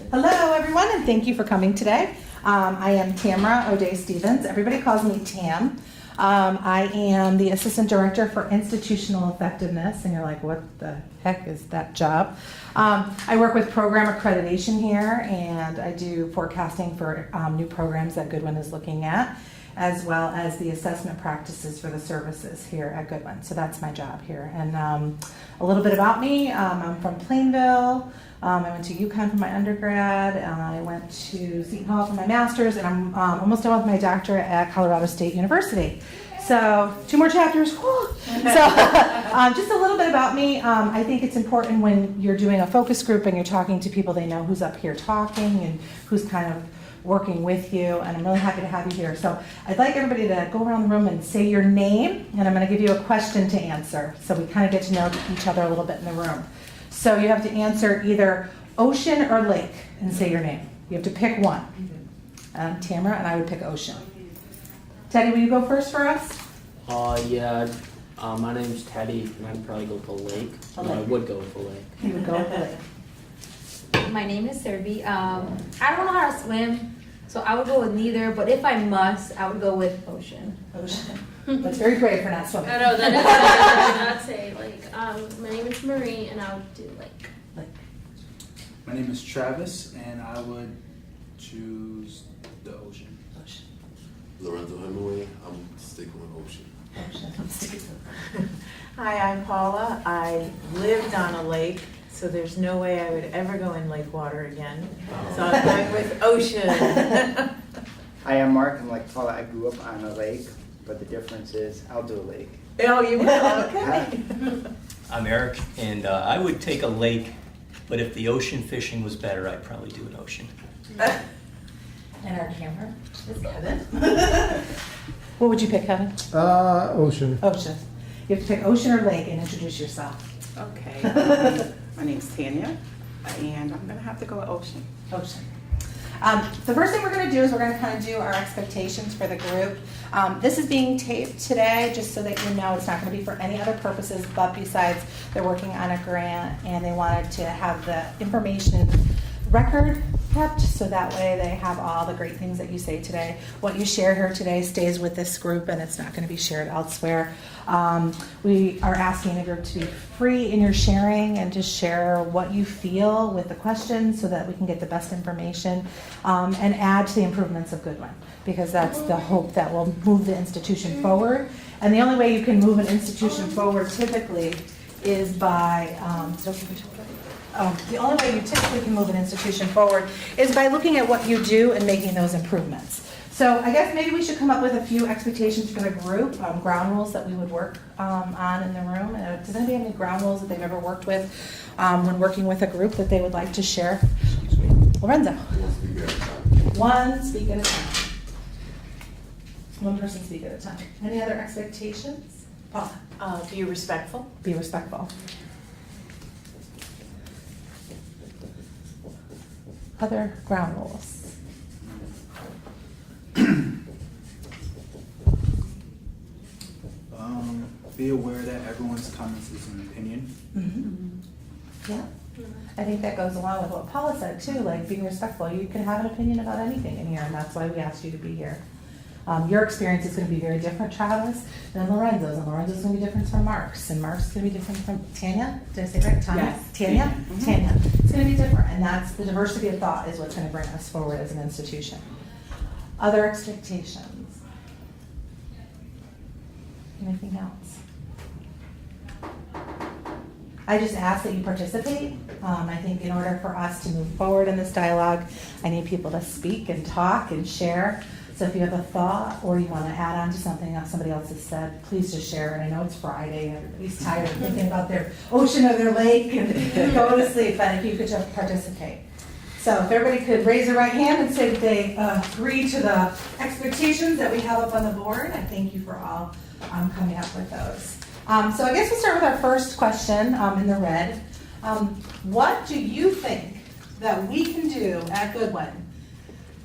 Hello, everyone, and thank you for coming today. I am Tamara O'Day Stevens. Everybody calls me Tam. I am the Assistant Director for Institutional Effectiveness, and you're like, what the heck is that job? I work with program accreditation here, and I do forecasting for new programs that Goodwin is looking at, as well as the assessment practices for the services here at Goodwin. So that's my job here. And a little bit about me, I'm from Plainville. I went to UConn for my undergrad. I went to Seton Hall for my master's, and I'm almost done with my doctorate at Colorado State University. So 2 more chapters. Whew. So just a little bit about me. I think it's important when you're doing a focus group and you're talking to people, they know who's up here talking and who's kind of working with you, and I'm really happy to have you here. So I'd like everybody to go around the room and say your name, and I'm going to give you a question to answer, so we kind of get to know each other a little bit in the room. So you have to answer either ocean or lake and say your name. You have to pick one. Tamara and I would pick ocean. Teddy, will you go first for us? Yeah. My name's Teddy, and I'd probably go with the lake. I would go with the lake. You would go with the lake. My name is Serbi. I don't know how to swim, so I would go with neither, but if I must, I would go with ocean. Ocean. That's very brave for not swimming. I know, that is what I'd say. Like, my name is Marie, and I would do lake. My name is Travis, and I would choose the ocean. Ocean. Lorenzo Hemingway, I'm sticking with ocean. Ocean. Hi, I'm Paula. I lived on a lake, so there's no way I would ever go in lake water again. So I'm going with ocean. Hi, I'm Mark. I'm like Paula. I grew up on a lake, but the difference is I'll do a lake. Oh, you will? Okay. I'm Eric, and I would take a lake, but if the ocean fishing was better, I'd probably do an ocean. And our camera is Kevin. What would you pick, Kevin? Ocean. Ocean. You have to pick ocean or lake and introduce yourself. Okay. My name's Tanya, and I'm gonna have to go with ocean. Ocean. The first thing we're going to do is we're going to kind of do our expectations for the group. This is being taped today just so that you know it's not going to be for any other purposes, but besides they're working on a grant and they wanted to have the information record kept so that way they have all the great things that you say today. What you share here today stays with this group and it's not going to be shared elsewhere. We are asking the group to be free in your sharing and to share what you feel with the questions so that we can get the best information and add to the improvements of Goodwin, because that's the hope that will move the institution forward. And the only way you can move an institution forward typically is by the only way you typically can move an institution forward is by looking at what you do and making those improvements. So I guess maybe we should come up with a few expectations for the group, ground rules that we would work on in the room. Does anybody have any ground rules that they've ever worked with when working with a group that they would like to share? Lorenzo. One speak at a time. One person speak at a time. Any other expectations? Paula. Be respectful. Be respectful. Other ground rules. Be aware that everyone's comments is an opinion. Mm-hmm. Yeah. I think that goes along with what Paula said too, like being respectful. You can have an opinion about anything in here, and that's why we asked you to be here. Your experience is going to be very different, Travis, than Lorenzo's, and Lorenzo's going to be different from Mark's, and Mark's going to be different from Tanya. Did I say it right? Tanya? Yes. Tanya? Mm-hmm. Tanya. It's going to be different, and that's the diversity of thought is what's going to bring us forward as an institution. Other expectations? Anything else? I just ask that you participate. I think in order for us to move forward in this dialogue, I need people to speak and talk and share. So if you have a thought or you want to add on to something that somebody else has said, please just share. And I know it's Friday and everybody's tired of thinking about their ocean or their lake and go to sleep, but if you could just participate. So if everybody could raise their right hand and say that they agree to the expectations that we have up on the board, I thank you for all coming up with those. So I guess we'll start with our first question in the red. What do you think that we can do at Goodwin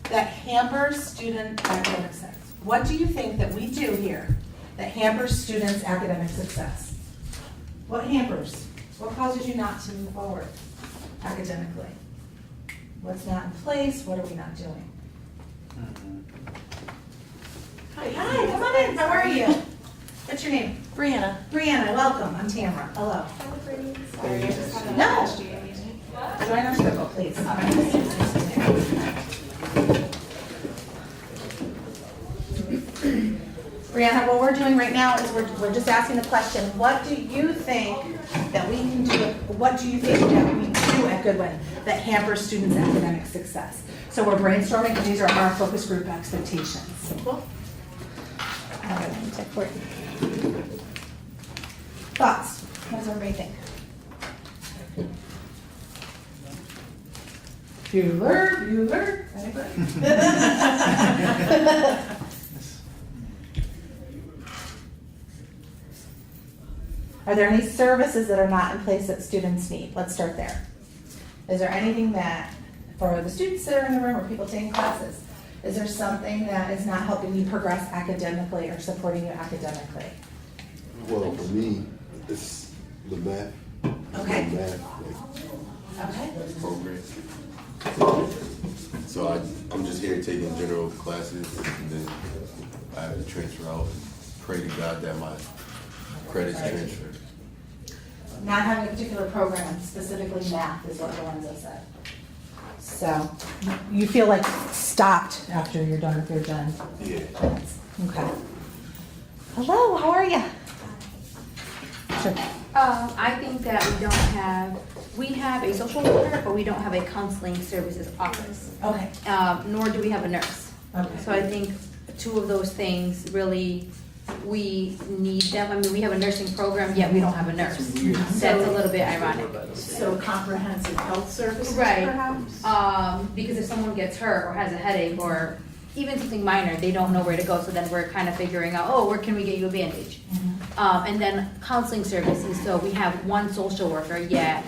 that hampers student academic success? What do you think that we do here that hampers students' academic success? What hampers? What causes you not to move forward academically? What's not in place? What are we not doing? Hi, come on in. How are you? What's your name? Brianna. Brianna, welcome. I'm Tamara. Hello. Sorry, I just had a No. SGA meeting. Join our circle, please. Brianna, what we're doing right now is we're just asking the question, what do you think that we can do, what do you think that we do at Goodwin that hampers students' academic success? So we're brainstorming, and these are our focus group expectations. Cool. All right, let me take Courtney. Thoughts? What does everybody think? Bueller. Anybody? Are there any services that are not in place that students need? Let's start there. Is there anything that, for the students that are in the room or people taking classes, is there something that is not helping you progress academically or supporting you academically? Well, for me, it's the math. Okay. The math, Okay. like, program. So I'm just here taking general classes, and then I have to transfer out and pray to God that my credits transfer. Not having a particular program, specifically math, is what Lorenzo said. So you feel like stopped after you're done with your gen? Yeah. Okay. Hello, how are you? Sure. I think that we have a social worker, but we don't have a counseling services office. Okay. Nor do we have a nurse. Okay. So I think two of those things really, we need them. I mean, we have a nursing program, yet we don't have a nurse. That's a little bit ironic. So comprehensive health services Right. perhaps? Because if someone gets hurt or has a headache or even something minor, they don't know where to go. So then we're kind of figuring out, oh, where can we get you a bandage? And then counseling services. So we have one social worker, yet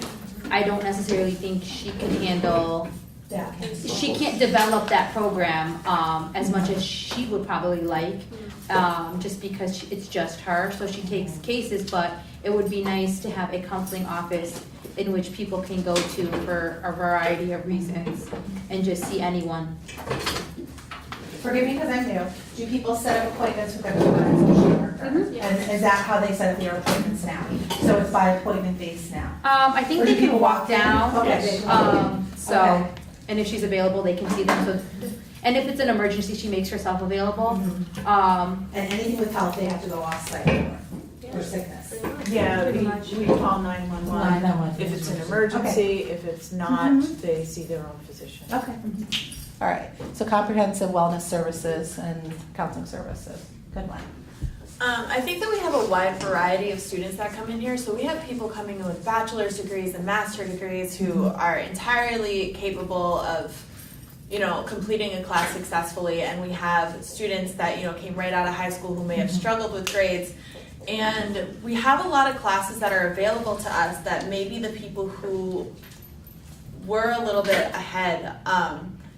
I don't necessarily think she can handle. Yeah. She can't develop that program as much as she would probably like, just because it's just her. So she takes cases, but it would be nice to have a counseling office in which people can go to for a variety of reasons and just see anyone. Forgive me because I'm new. Do people set up appointments with their current social worker? And is that how they set up their appointments now? So it's by appointment based now? I think Or they do can people walk walk in? down. Okay, they can walk in. So, Okay. and if she's available, they can see them. So, and if it's an emergency, she makes herself available. And anything with health, they have to go off-site for sickness? Yeah, we call 911 911. if it's an emergency, if it's not, they see their own physician. Okay. All right. So comprehensive wellness services and counseling services. Good one. I think that we have a wide variety of students that come in here. So we have people coming in with bachelor's degrees and master's degrees who are entirely capable of, completing a class successfully. And we have students that, came right out of high school who may have struggled with grades. And we have a lot of classes that are available to us that maybe the people who were a little bit ahead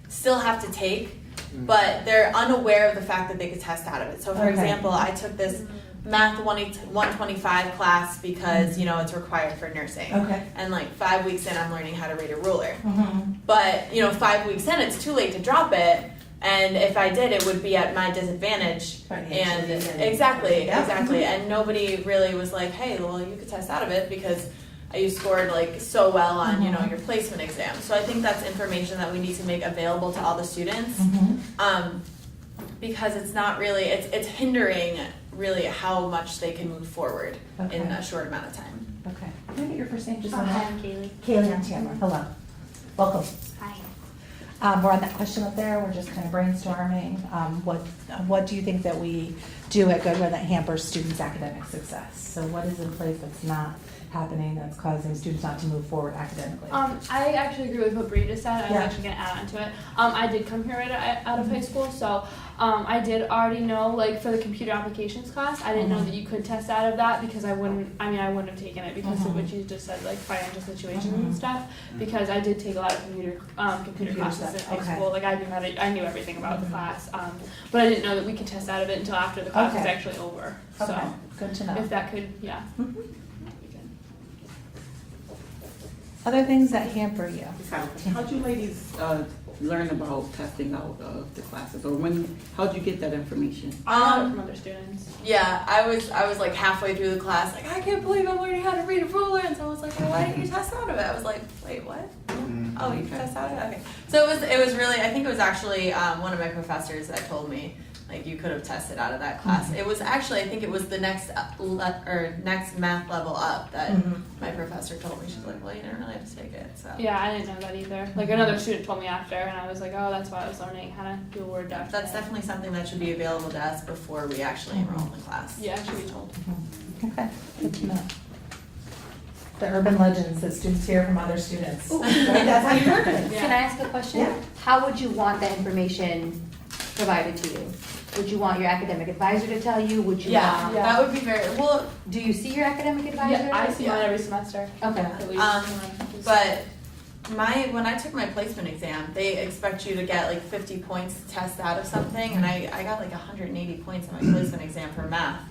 still have to take, but they're unaware of the fact that they could test out of it. So for example, I took this math 125 class because, it's required for nursing. Okay. And like 5 weeks in, I'm learning how to read a ruler. Mm-hmm. But, 5 weeks in, it's too late to drop it. And if I did, it would be at my disadvantage. Financially, And exactly. Yeah. And nobody really was like, hey, well, you could test out of it because you scored like so well on, your placement exam. So I think that's information that we need to make available to all the students. Because it's not really, it's hindering really how much they can move forward in a short amount of time. Okay. Can I get your first name? Just Hi, one I'm Kaylee. Kaylee and Tamara. Hello. Welcome. Hi. We're on that question up there. We're just kind of brainstorming. What do you think that we do at Goodwin that hampers students' academic success? So what is in place that's not happening that's causing students not to move forward academically? I actually agree with what Bree just said. I was Yeah. actually gonna add on to it. I did come here right out of high school, so I did already know, like for the computer applications class, I didn't know that you could test out of that because I wouldn't have taken it because of what you just said, like financial situations and stuff. Because I did take a lot of computer classes stuff. in high Okay. school. Like I knew everything about the class, but I didn't know that we could test out of it until after the class was Okay. actually over. Okay. So Good to know. if that could, yeah. Other things that hamper you? Just have a how'd you ladies learn about testing out of the classes, or how'd you get that information? I learned from other students. Yeah, I was like halfway through the class, like, I can't believe I'm learning how to read a ruler, and someone was like, well, why didn't you test out of it? I was like, wait, what? Oh, you test out of it? Okay. So it was really, I think it was actually one of my professors that told me, like, you could have tested out of that class. It was actually, I think it was the next next math level up that my professor told me. She's like, well, you didn't really have to take it. So Yeah, I didn't know that either. Like another student told me after, and I was like, oh, that's why I was learning how to do a word doc. that's definitely something that should be available to us before we actually enroll in the class. Yeah, I should be told. Okay, good to know. The urban legends that students hear from other students. Right? That's how you learn it. Can I ask a question? Yeah. How would you want that information provided to you? Would you want your academic advisor to tell you? Would you want, That would be very well. do you see your academic advisor? Yeah, I see one every semester. Okay. At least. But when I took my placement exam, they expect you to get like 50 points to test out of something, and I got like 180 points in my placement exam for math.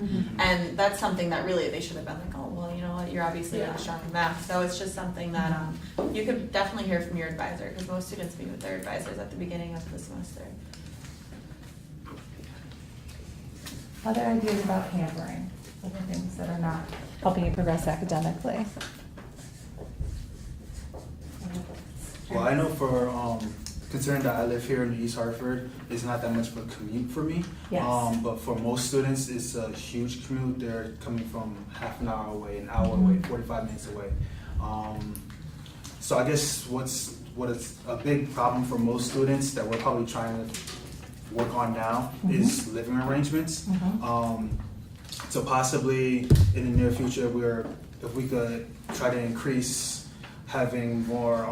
And that's something that really they should have been like, oh, well, you know what, you're obviously really strong in math. So it's just something that you could definitely hear from your advisor, because most students meet with their advisors at the beginning of the semester. Other ideas about hampering, other things that are not helping you progress academically. Well, I know for considering that I live here in East Hartford, it's not that much of a commute for me. Yes. But for most students, it's a huge commute. They're coming from half an hour away, an hour away, 45 minutes away. So I guess what is a big problem for most students that we're probably trying to work on now is living arrangements. So possibly in the near future, if we could try to increase having more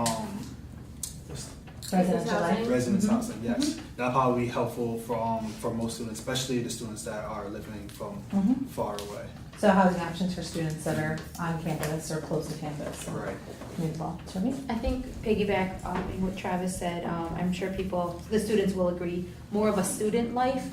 Residential life. residence housing, yes. That'll probably be helpful for most students, especially the students that are living from far away. So housing options for students that are on campus or close to campus. Right. Meanwhile, to me. I think piggyback on what Travis said, I'm sure the students will agree, more of a student life,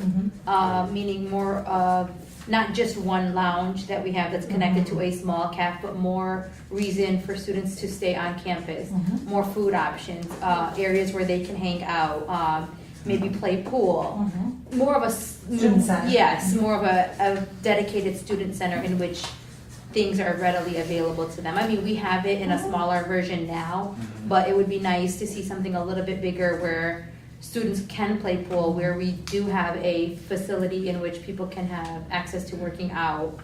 meaning more of not just one lounge that we have that's connected to a small caf, but more reason for students to stay on campus, more food options, areas where they can hang out, maybe play pool. More of a Student center. Yes, more of a dedicated student center in which things are readily available to them. I mean, we have it in a smaller version now, but it would be nice to see something a little bit bigger where students can play pool, where we do have a facility in which people can have access to working out,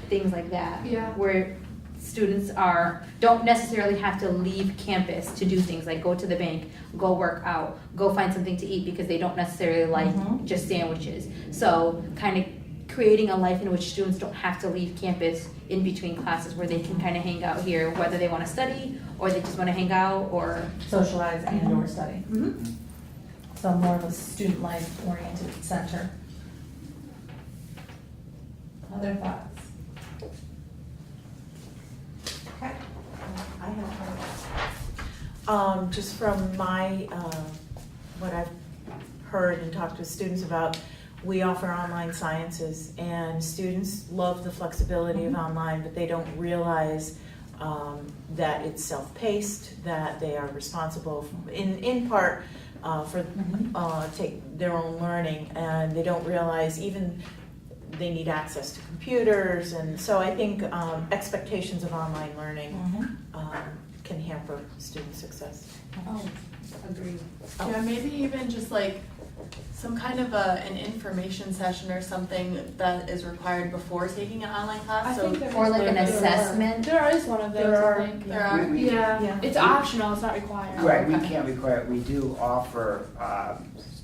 things like that. Yeah. Where students don't necessarily have to leave campus to do things like go to the bank, go work out, go find something to eat because they don't necessarily like just sandwiches. So kind of creating a life in which students don't have to leave campus in between classes, where they can kind of hang out here, whether they want to study or they just want to hang out or Socialize and or study. So more of a student life oriented center. Other thoughts? Okay. I have Just from my, what I've heard and talked with students about, we offer online sciences, and students love the flexibility of online, but they don't realize that it's self-paced, that they are responsible in part for take their own learning, and they don't realize even they need access to computers, and so I think expectations of online learning can hamper student success. agree. Yeah, maybe even just like some kind of an information session or something that is required before taking an online class. I So think Or like an assessment. There is one of those, I think. there are. Yeah, it's optional, it's not required. Right, we can't require it. We do offer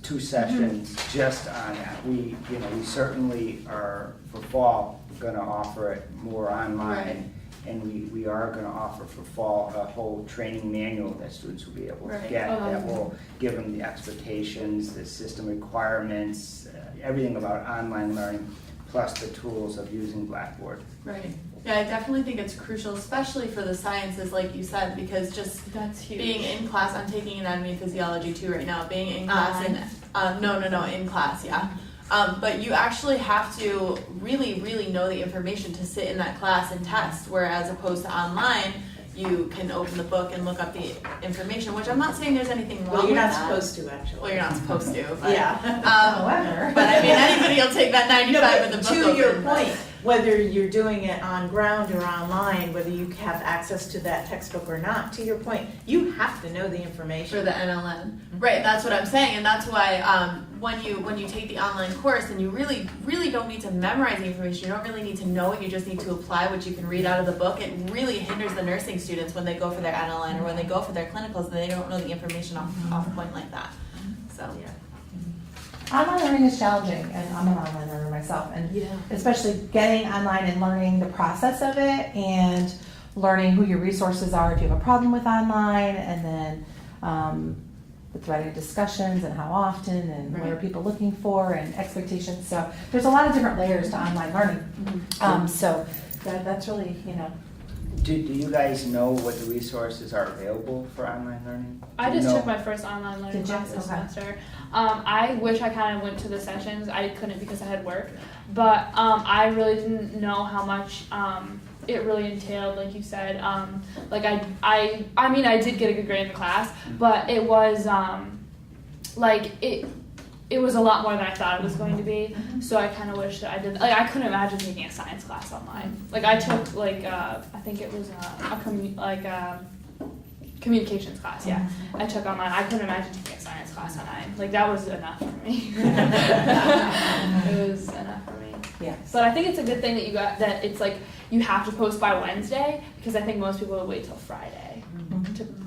2 sessions just on that. We certainly are, for fall, gonna offer it more online. Right. And we are gonna offer for fall a whole training manual that students will be able to Right. get, Oh, that okay. will give them the expectations, the system requirements, everything about online learning, plus the tools of using Blackboard. Right. Yeah, I definitely think it's crucial, especially for the sciences, like you said, because just That's huge. being in class, I'm taking anatomy and physiology too right now, being in class in class, yeah. But you actually have to really, really know the information to sit in that class and test, whereas opposed to online, you can open the book and look up the information, which I'm not saying there's anything wrong Well, you're with not that. supposed to, actually. Well, you're not supposed to, but, Yeah. However. but I mean, anybody will take that 95 with the book To your open, but- point, whether you're doing it on ground or online, whether you have access to that textbook or not, to your point, you have to know the information. For the NLN, right? That's what I'm saying, and that's why when you take the online course, and you really don't need to memorize the information. You don't really need to know it. You just need to apply what you can read out of the book. It really hinders the nursing students when they go for their NLN or when they go for their clinicals, and they don't know the information off point like that. So Yeah. Online learning is challenging, and I'm an online learner myself, and especially getting online and learning the process of it, and learning who your resources are if you have a problem with online, and then the threading of discussions and how often, and what are people looking for, and expectations. So there's a lot of different layers to online learning. So that's really, Do you guys know what the resources are available for online learning? I Do you just know? took my first online learning Did you? class this Okay. semester. I wish I kind of went to the sessions. I couldn't because I had work, but I really didn't know how much it really entailed. Like you said, like I mean, I did get a good grade in the class, but it was like it was a lot more than I thought it was going to be. So I kind of wish that I did. Like I couldn't imagine taking a science class online. Like I took like I think it was communications class. Yeah, I took online. I couldn't imagine taking a science class online. Like that was enough for me. It was enough for me. yeah. But I think it's a good thing that you got that it's like you have to post by Wednesday because I think most people would wait till Friday.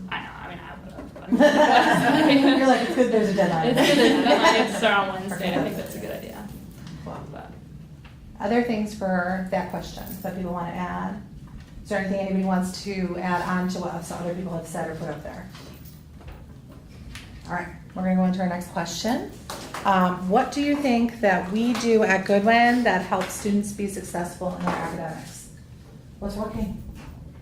I know. I mean, I would have. You're like, it's good there's a deadline. It's good that the deadline is to start on Wednesday. I think that's a good idea. But Other things for that question that people want to add? Is there anything anybody wants to add on to what some other people have said or put up there? All right, we're going to go into our next question. What do you think that we do at Goodwin that helps students be successful in their academics? What's working?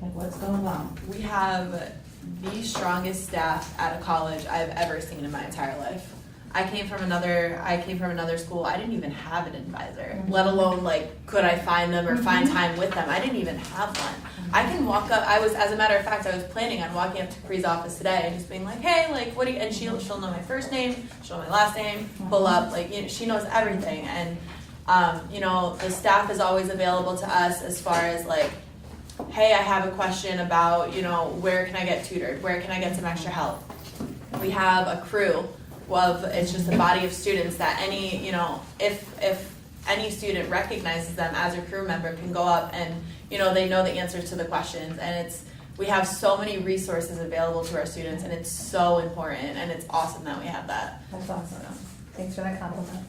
Like what's going well? we have the strongest staff at a college I've ever seen in my entire life. I came from another school. I didn't even have an advisor, let alone like could I find them or find time with them. I didn't even have one. I can walk up. As a matter of fact, I was planning on walking up to Capri's office today and just being like, hey, like what do you? And she'll know my first name, she'll know my last name, pull up, like she knows everything. And the staff is always available to us as far as like, hey, I have a question about where can I get tutored? Where can I get some extra help? We have a crew. It's just a body of students that if any student recognizes them as a crew member can go up and they know the answers to the questions, and we have so many resources available to our students, and it's so important, and it's awesome that we have that. That's awesome. Thanks for that compliment.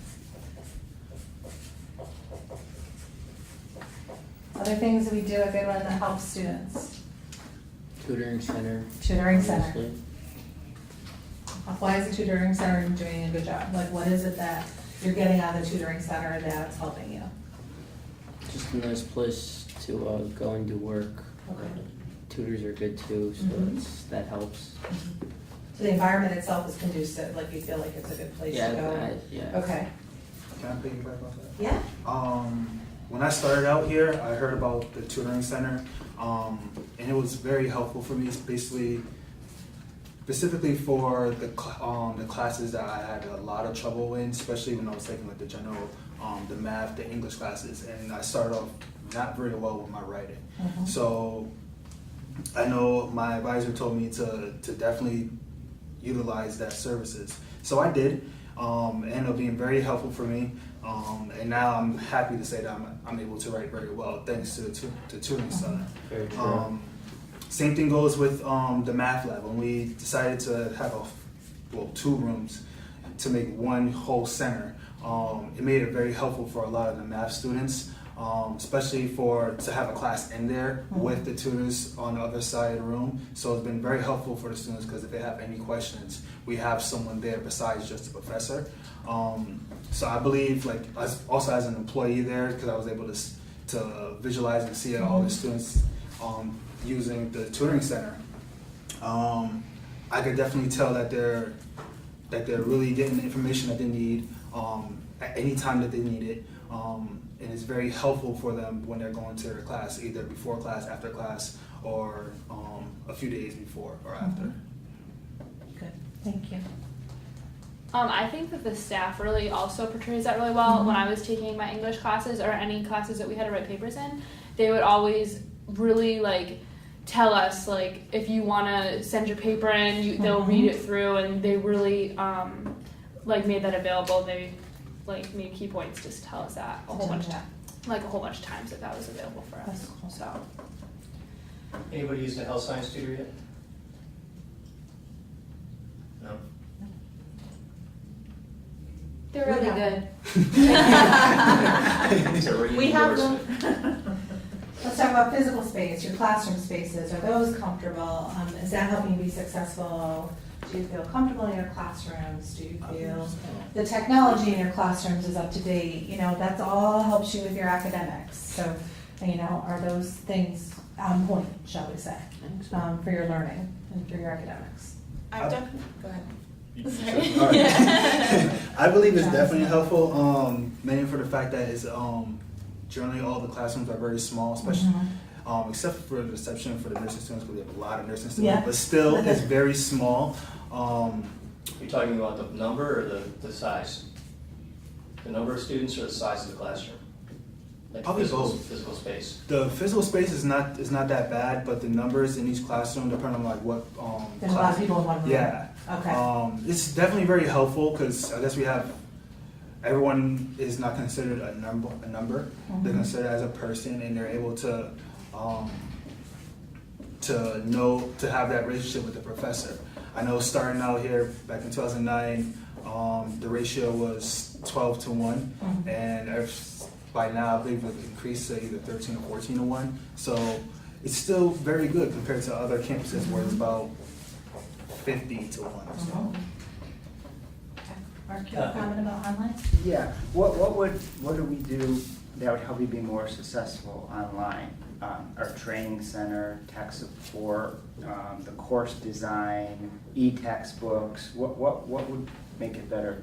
Other things that we do at Goodwin that help students? Tutoring center. Tutoring center. mostly. Why is the tutoring center doing a good job? Like, what is it that you're getting out of the tutoring center that's helping you? Just a nice place to go and do work. Okay. Tutors are good too, so that helps. So the environment itself is conducive, like you feel like it's a good place to go? Yeah. Okay. Can I piggyback off that? Yeah. When I started out here, I heard about the tutoring center, and it was very helpful for me. It's specifically for the classes that I had a lot of trouble in, especially when I was taking like the general, the math, the English classes, and I started off not very well with my writing. So I know my advisor told me to definitely utilize that services. So I did. It ended up being very helpful for me. And now I'm happy to say that I'm able to write very well thanks to the tutoring center. Very true. Same thing goes with the math lab. When we decided to have two rooms to make one whole center, it made it very helpful for a lot of the math students, especially to have a class in there with the tutors on the other side of the room. So it's been very helpful for the students because if they have any questions, we have someone there besides just the professor. So I believe, like, also as an employee there, because I was able to visualize and see all the students using the tutoring center, I could definitely tell that they're really getting the information that they need at any time that they need it, and it's very helpful for them when they're going to their class, either before class, after class, or a few days before or after. Good, thank you. I think that the staff really also portrays that really well. When I was taking my English classes or any classes that we had to write papers in, they would always really like tell us like if you want to send your paper in, they'll read it through, and they really like made that available. They like made key points just to tell us that a whole bunch of times that was available for us. That's cool. So Anybody using the health science tutor yet? No? They're really good. We have them. Let's talk about physical space, your classroom spaces. Are those comfortable? Is that helping you be successful? Do you feel comfortable in your classrooms? Do you feel the technology in your classrooms is up to date? You know, that's all helps you with your academics. So, you know, are those things on point, shall we say, for your learning and for your academics? I've done, go ahead. All right. I believe it's definitely helpful, mainly for the fact that it's generally all the classrooms are very small, especially except for the exception for the nursing students, because we have a lot of nursing students, but still it's very small. You're talking about the number or the size? The number of students or the size of the classroom? Like Probably both. Physical space. The physical space is not that bad, but the numbers in each classroom depend on like what There's a lot of people in one room. Yeah. Okay. It's definitely very helpful because I guess we have everyone is not considered a number. They're considered as a person, and they're able to have that relationship with the professor. I know starting out here back in 2009, the ratio was 12-1, and by now I believe it's increased to either 13 or 14-1. So it's still very good compared to other campuses where it's about 50-1 or so. Mark, you have a comment about online? Yeah, what do we do that would help you be more successful online? Our training center, tech support, the course design, e-textbooks, what would make it better?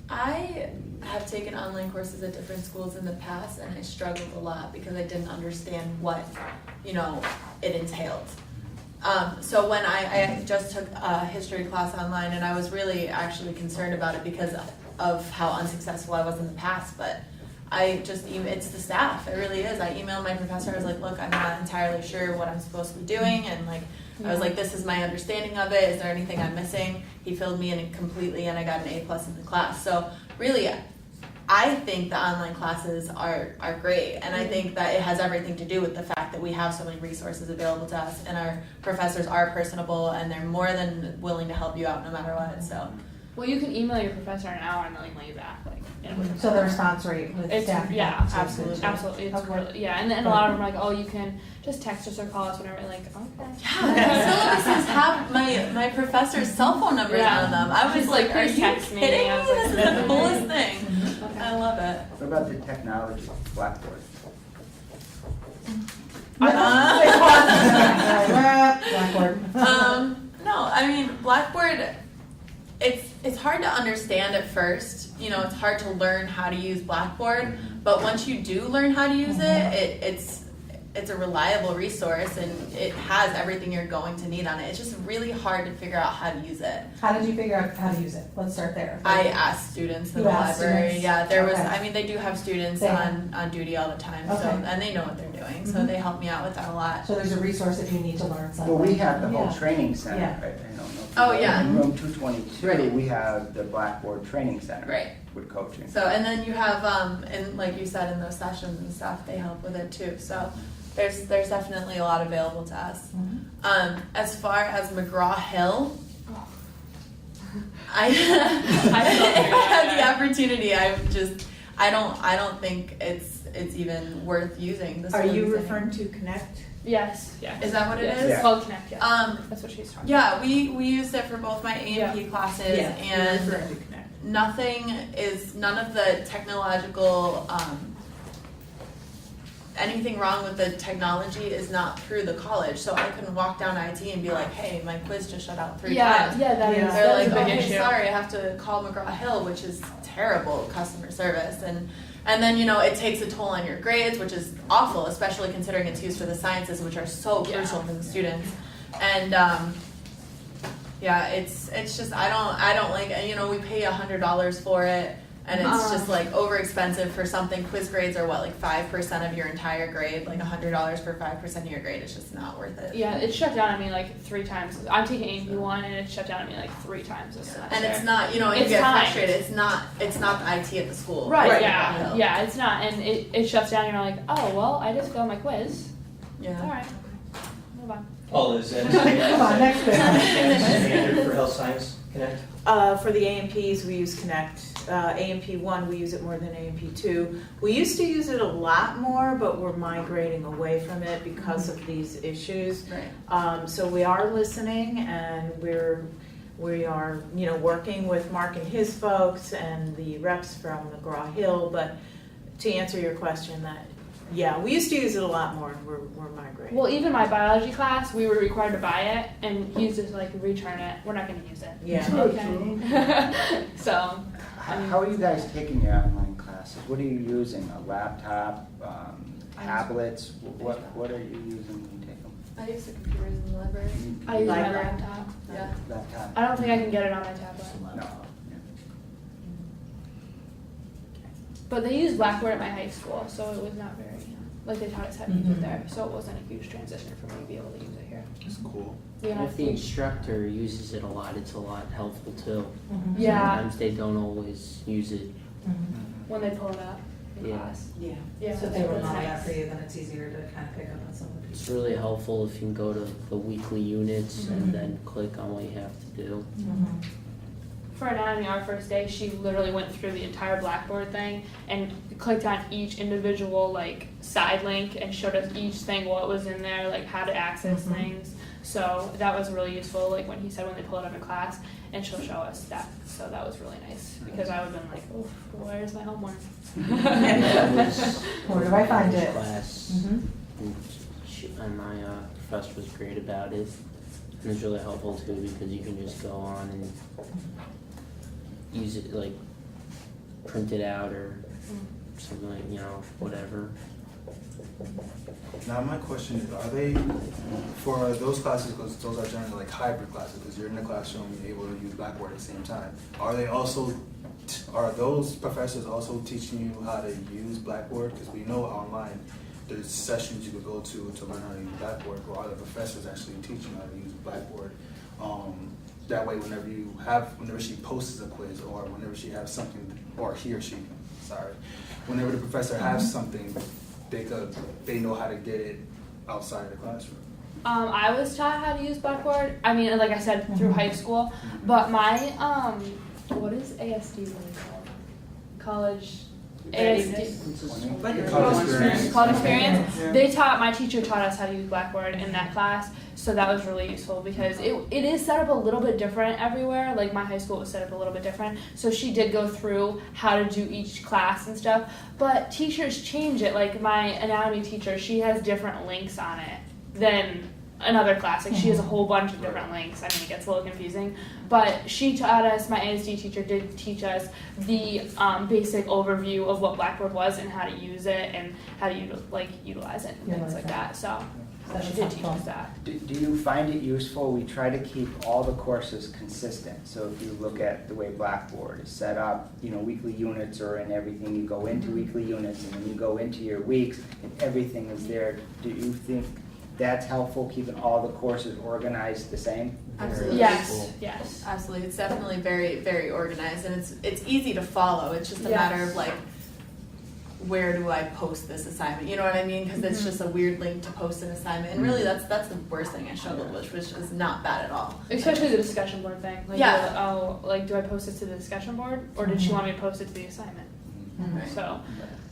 I have taken online courses at different schools in the past, and I struggled a lot because I didn't understand what, it entailed. So when I just took a history class online, and I was really actually concerned about it because of how unsuccessful I was in the past, but it's the staff, it really is. I emailed my professor, I was like, look, I'm not entirely sure what I'm supposed to be doing, and I was like, this is my understanding of it, is there anything I'm missing? He filled me in completely, and I got an A+ in the class. So really, I think the online classes are great, and I think that it has everything to do with the fact that we have so many resources available to us, and our professors are personable, and they're more than willing to help you out no matter what. So, well, you can email your professor an hour and they'll email you back. So the response rate with staff? Yeah, absolutely. It's really, yeah, and a lot of them are like, oh, you can just text us or call us whenever. Like, okay. Yeah, syllabuses have my professor's cell phone numbers on them. I was like, are you text me. kidding me? I was like, This is the coolest thing. Okay. I love it. What about the technology, Blackboard? Blackboard. No, I mean Blackboard. It's hard to understand at first. It's hard to learn how to use Blackboard. But once you do learn how to use it's a reliable resource, and it has everything you're going to need on it. It's just really hard to figure out how to use it. How did you figure out how to use it? Let's start there. I asked students in You the asked library. students? Yeah, there was. Okay. I mean, they do have students They on duty all the time, so Okay. and they know what they're doing, so they help me out with that a lot. So there's a resource if you need to learn something. Well, we have the whole Yeah. training center. Yeah. I don't know if Oh, you know, yeah. In room 222, Right. we have the Blackboard Training Center. Right. With coaching. So and then you have and like you said in those sessions and stuff, they help with it too. So there's definitely a lot available to us. As far as McGraw-Hill, I if I had the opportunity, I don't think it's even worth using. Are you referring to Connect? Yes. Is that what it Yes. is? It's called Connect. Yeah. That's what she's talking about. Yeah, we used it for both my A&P classes, and none of the technological anything wrong with the technology is not through the college. So I couldn't walk down IT and be like, hey, my quiz just shut out 3 times. Yeah, that is. They're like, That's a big okay, issue. sorry, I have to call McGraw-Hill, which is terrible customer service. And And then, it takes a toll on your grades, which is awful, especially considering it's used for the sciences, which are so crucial for the students. And it's just I don't like, we pay $100 for it, and it's just like over expensive for something. Quiz grades are what, like 5% of your entire grade, like $100 for 5% of your grade is just not worth it. Yeah, it shut down on me like 3 times. I'm taking AP1 and it shut down on me like 3 times this semester. And it's not, you It's get timed. frustrated. It's not the IT at the school. Right, Yeah. yeah, it's not, and it shuts down. You're like, oh well, I just failed my quiz. Yeah. All right, move on. Paul, is that Come on, next bit. standard for Health Science Connect? For the AMPs, we use Connect. AMP1, we use it more than AMP2. We used to use it a lot more, but we're migrating away from it because of these issues. Right. So we are listening, and we are working with Mark and his folks and the reps from McGraw-Hill. But to answer your question, we used to use it a lot more, and we're migrating. Well, even my biology class, we were required to buy it, and he used to like return it. We're not going to use it. Yeah. Okay. So. How are you guys taking your online classes? What are you using? A laptop, tablets? What are you using when you take them? I use the computers in the library. I use my Library. laptop. Yeah. Laptop? I don't think I can get it on my tablet. No. But they used Blackboard at my high school, so it was not very, like they taught us how to use it there, so it wasn't a huge transition for me to be able to use it here. It's cool. And if the instructor uses it a lot, it's a lot helpful too. Yeah, Sometimes they don't always use it. when they pull it up in Yeah. class. Yeah. Yeah, So if they were that's modeled nice. after you, then it's easier to kind of pick up on some of these. It's really helpful if you can go to the weekly units and then click on what you have to do. For anatomy, our first day, she literally went through the entire Blackboard thing and clicked on each individual like side link and showed us each thing, what was in there, like how to access things. So that was really useful, like when he said when they pull it up in class, and she'll show us that. So that was really nice, because I would have been like, oof, where's my homework? Where do I find it? Class. Mhm. And my professor was great about it. And it's really helpful too because you can just go on and use it, like print it out or something like, whatever. Now my question is, are they, for those classes, because those are generally like hybrid classes, because you're in the classroom, you're able to use Blackboard at the same time. Are those professors also teaching you how to use Blackboard? Because we know online, there's sessions you could go to learn how to use Blackboard, or are the professors actually teaching you how to use Blackboard? That way, whenever she posts a quiz, or whenever she has something, or he or she, whenever the professor has something, they know how to get it outside of the classroom. I was taught how to use Blackboard. I mean, like I said, through high school. But my what is ASD really called? College ASD. College experience. My teacher taught us how to use Blackboard in that class, so that was really useful because it is set up a little bit different everywhere. Like my high school was set up a little bit different, so she did go through how to do each class and stuff. But teachers change it. Like my anatomy teacher, she has different links on it than another class. Like she has a whole bunch of different links. I mean, it gets a little confusing, but she taught us, my ASD teacher did teach us the basic overview of what Blackboard was and how to use it and how to utilize it and things like that. So she did teach us that. Do you find it useful? We try to keep all the courses consistent. So if you look at the way Blackboard is set up, weekly units are in everything. You go into weekly units and then you go into your weeks and everything is there. Do you think that's helpful, keeping all the courses organized the same? Absolutely. Yes. Absolutely. It's definitely very, very organized, and it's easy to follow. It's just a matter of like, where do I post this assignment? You know what I mean? Because it's just a weird link to post an assignment, and really that's the worst thing I struggled with, which is not bad at all. Especially the discussion board thing. Like, do I post it to the discussion board, or did she want me to post it to the assignment? Right. So,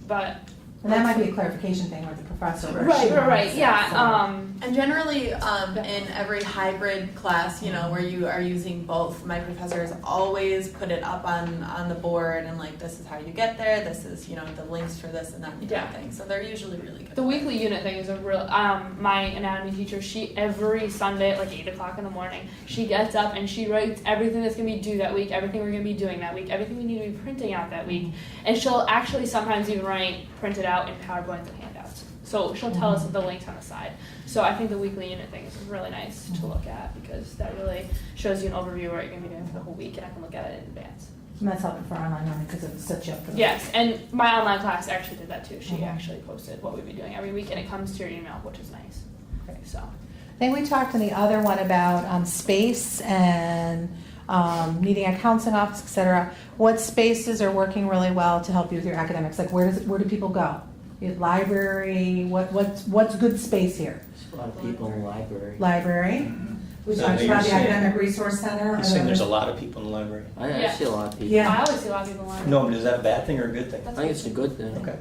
but. And that might be a clarification thing with the professor. Right. Yeah. And And generally, in every hybrid class, you know, where you are using both, my professors always put it up on the board and like, this is how you get there, this is, you know, the links for this and that and Yeah. that thing. So they're usually really good. The weekly unit thing is a real, my anatomy teacher, she, every Sunday at like 8 o'clock in the morning, she gets up and she writes everything that's gonna be due that week, everything we're gonna be doing that week, everything we need to be printing out that week. And she'll actually sometimes even write, print it out in PowerPoints and handouts. So she'll tell us the links on the side. So I think the weekly unit thing is really nice to look at because that really shows you an overview of what you're gonna be doing for the whole week and I can look at it in advance. And that's helpful for online learning because it sets you up for the Yes, and my online class actually did that too. She actually posted what we'd be doing every week and it comes to your email, which is nice. Okay, so. I think we talked in the other one about space and needing a counseling office, et cetera. What spaces are working really well to help you with your academics? Like where do people go? Library, what's good space here? There's a lot of people in the library. Library. We So talked you're about the saying- academic resource center. You're saying there's a lot of people in the library. I Yeah. see a lot of people. Yeah. I always see a lot of people online. No, but is that a bad thing or a good thing? I think it's a good thing. Okay.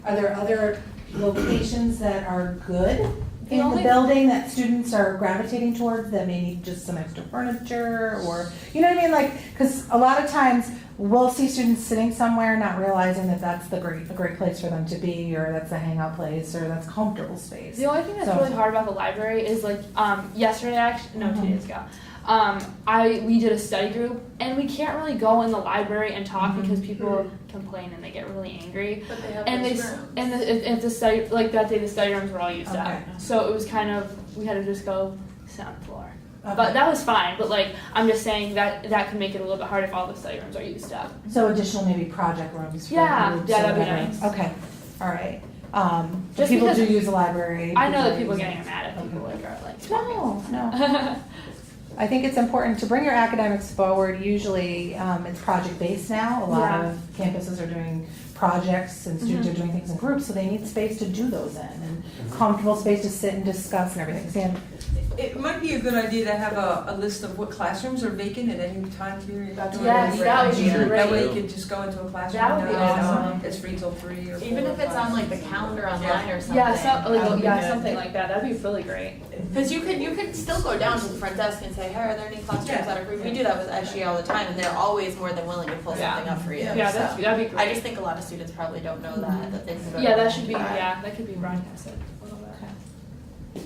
Are there other locations that are good The in the only- building that students are gravitating towards that may need just some extra furniture or, you know what I mean? Like, because a lot of times we'll see students sitting somewhere not realizing that that's a great place for them to be or that's a hangout place or that's comfortable space. The only thing that's So- really hard about the library is like yesterday, actually, no, 2 Mhm. days ago. We did a study group, and we can't really go in the library and talk Mhm. because people complain and they get really angry. But they have And those they rooms. and if the study like that day the study rooms were all used Okay. up, so it was kind of we had to just go sit on the floor. Okay. But that was fine. But like I'm just saying that can make it a little bit hard if all the study rooms are used up. So additional maybe project rooms for Yeah, groups yeah, or that'd be whatever. nice. Okay, all right. Just People because- do use the library. I know that people are use getting it. mad at people Okay. like are like No. I think it's important to bring your academics forward. Usually, it's project-based now. A lot Yeah. of campuses are doing projects and students are doing things in groups, so they need space to do those in and comfortable space to sit and discuss and everything. Sam? It might be a good idea to have a list of what classrooms are vacant at any time period. That's Yes, that would be great. That way you could just go into a classroom. That would be and know awesome. It's free till 3 or 4 Even if it's on like the classes. calendar online or something. yeah, that would be good. something like that. That'd be really great. Because you could still go down to the front desk and say, hey, are there any classrooms Yeah. that are free? We do that with SG all the time, and they're always more than willing to pull Yeah. something up for you. Yeah, so. that'd be great. I just think a lot of students probably don't know that they can go. Yeah, to that should be that. that could be broadcasted a little bit.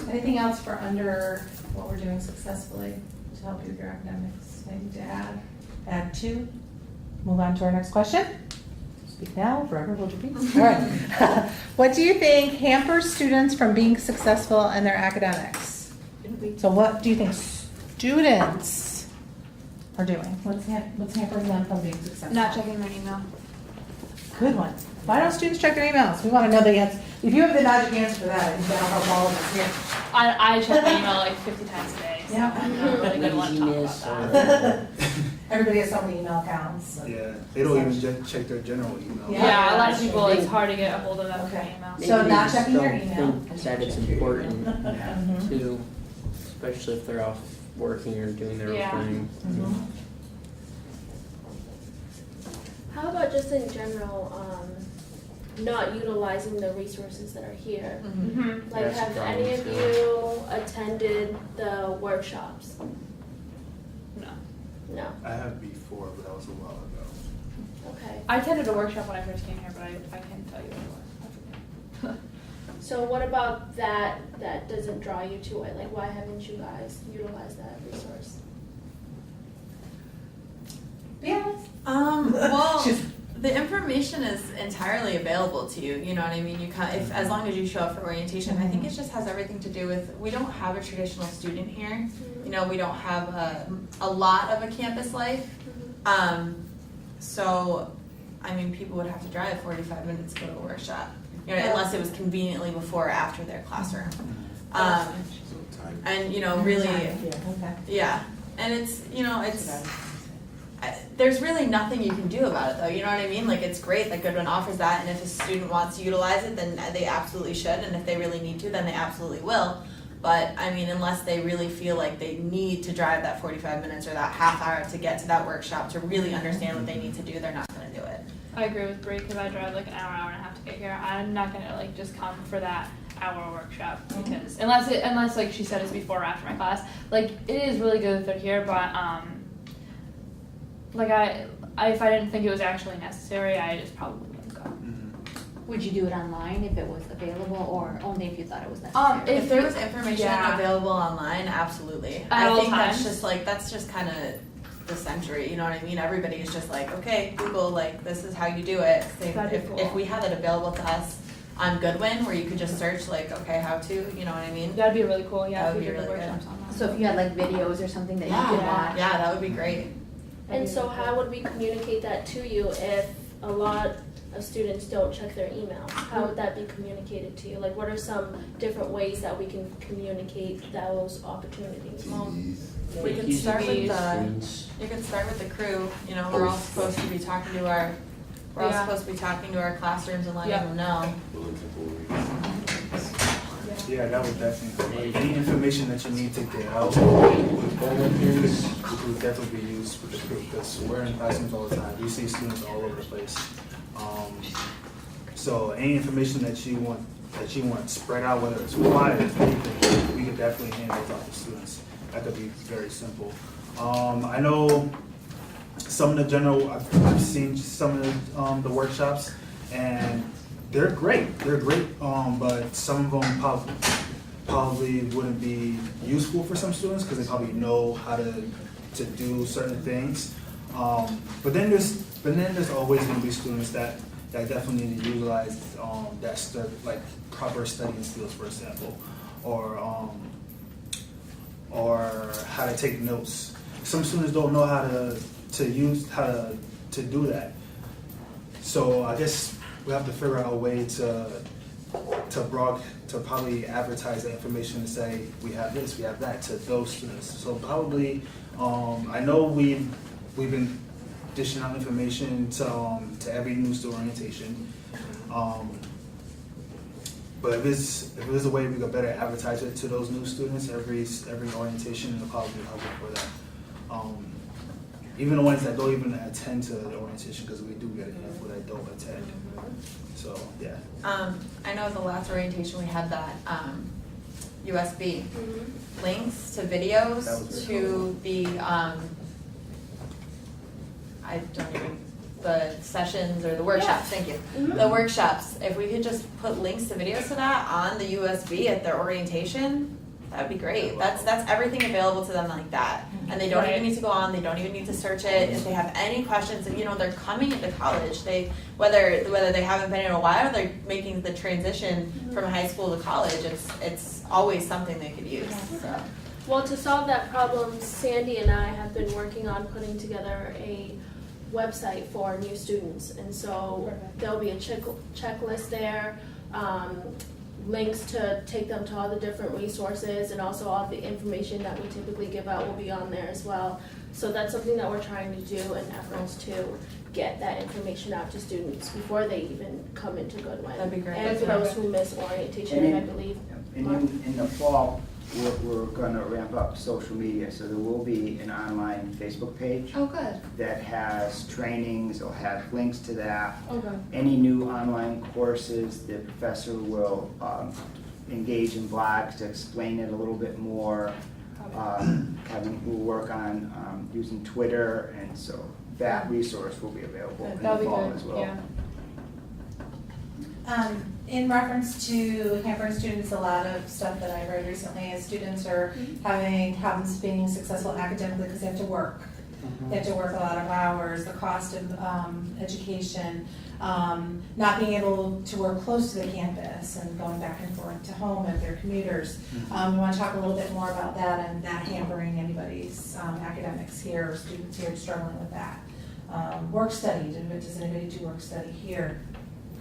Anything else for under what we're doing successfully to help you with your academics? Anything to add? Add to? Move on to our next question? Speak now, forever hold your peace. All right. What do you think hampers students from being successful in their academics? So what do you think students are doing? What's hampering them from being successful? Not checking their email. Good one. Why don't students check their emails? We want to know the answer. If you have the magic answer for that, I think that'll help all of us here. I check my email like 50 times a day. So Yeah. I'm not really gonna want to talk Laziness about that. Everybody has so many email accounts. so- Yeah, they don't even check their general email. Yeah, a lot of Yeah. people, it's hard to get a hold of them Okay. email. So Maybe not they checking just your don't email. think that it's important Mhm. too, especially if they're off working or doing their Yeah. own thing. Mhm. How about just in general, not utilizing the resources that are here? Mm-hmm. Like, That's a have problem, any of too. you attended the workshops? No. No. I have before, but that was a while ago. Okay. I attended a workshop when I first came here, but I can't tell you what it was. I forget. So what about that doesn't draw you to it? Like, why haven't you guys utilized that resource? Yeah. Well, She's- the information is entirely available to you. You know what I mean? If as long as you show up for orientation, I think it just has everything to do with we don't have a traditional student here. You know, we don't have a lot of a campus life. So, I mean, people would have to drive 45 minutes to go to a workshop. You know, unless it was conveniently before or after their classroom. And you know, really, Yeah, okay. yeah. And it's there's really nothing you can do about it though, you know what I mean? Like it's great that Goodwin offers that, and if a student wants to utilize it, then they absolutely should, and if they really need to, then they absolutely will. But I mean, unless they really feel like they need to drive that 45 minutes or that half hour to get to that workshop to really understand what they need to do, they're not gonna do it. I agree with Bree because I drive like an hour and a half to get here. I'm not gonna like just come for that hour workshop because unless like she said it's before or after my class, like it is really good that they're here, but like I if I didn't think it was actually necessary, I just probably wouldn't go. Would you do it online if it was available, or only if you thought it was necessary? If there was information Yeah. available online, absolutely. At all I think times. that's just kind of the century, you know what I mean? Everybody is just like, okay, Google, like, this is how you do it. Same, That'd be cool. if we had it available to us on Goodwin, where you could just search, like, okay, how to, you know what I mean? That'd be really cool. Yeah, That if would we be did the really workshops online. So if you had like videos or something that you could watch. Yeah, that would be great. And so how would we communicate that to you if a lot of students don't check their email? How would that be communicated to you? Like, what are some different ways that we can communicate those opportunities? We could start with you could start with the crew, you know, we're all supposed to be talking to our, classrooms and letting them know. Yeah, that would definitely, like, any information that you need to get out would definitely be used with the crew, because we're in classrooms all the time. We see students all over the place. So any information that you want spread out, whether it's flyers, anything, we could definitely hand those out to students. That could be very simple. I know some of the I've seen some of the workshops, and they're great. They're great, but some of them probably wouldn't be useful for some students because they probably know how to do certain things. But then there's always going to be students that definitely need to utilize like proper studying skills, for example, or how to take notes. Some students don't know how to do that. So I guess we have to figure out a way to probably advertise that information and say we have this, we have that to those students. So probably I know we've been dishing out information to every new student orientation. But if there's a way we could better advertise it to those new students every orientation, it'll probably be helpful for them. Even the ones that don't even attend to the orientation, because we do get a handful that don't attend. So yeah. I know at the last orientation we had that USB links to videos to the the sessions or the workshops. Thank you. The workshops. If we could just put links to videos to that on the USB at their orientation, that would be great. That's everything available to them like that, and they don't even need to go on. They don't even need to search it. If they have any questions, and they're coming into college, whether they haven't been in a while, they're making the transition from high school to college. It's always something they could use. So. Well, to solve that problem, Sandy and I have been working on putting together a website for new students, and so there'll be a checklist there, links to take them to all the different resources, and also all the information that we typically give out will be on there as well. So that's something that we're trying to do in efforts to get that information out to students before they even come into Goodwin. That'd be great. And for those who miss orientation, I believe. And in the fall, we're going to ramp up social media, so there will be an online Facebook page Oh, good. that has trainings, it'll have links to that. Okay. Any new online courses, the professor will engage in blogs to explain it a little bit more. Kevin will work on using Twitter, and so that resource will be available in the That'd be fall good. as well. Yeah. In reference to Hampering students, a lot of stuff that I've read recently is students are having problems being successful academically because they have to work. They have to work a lot of hours, the cost of education, not being able to work close to the campus and going back and forth to home if they're commuters. We want to talk a little bit more about that and that hampering anybody's academics here or students here struggling with that. Work study, does anybody do work study here?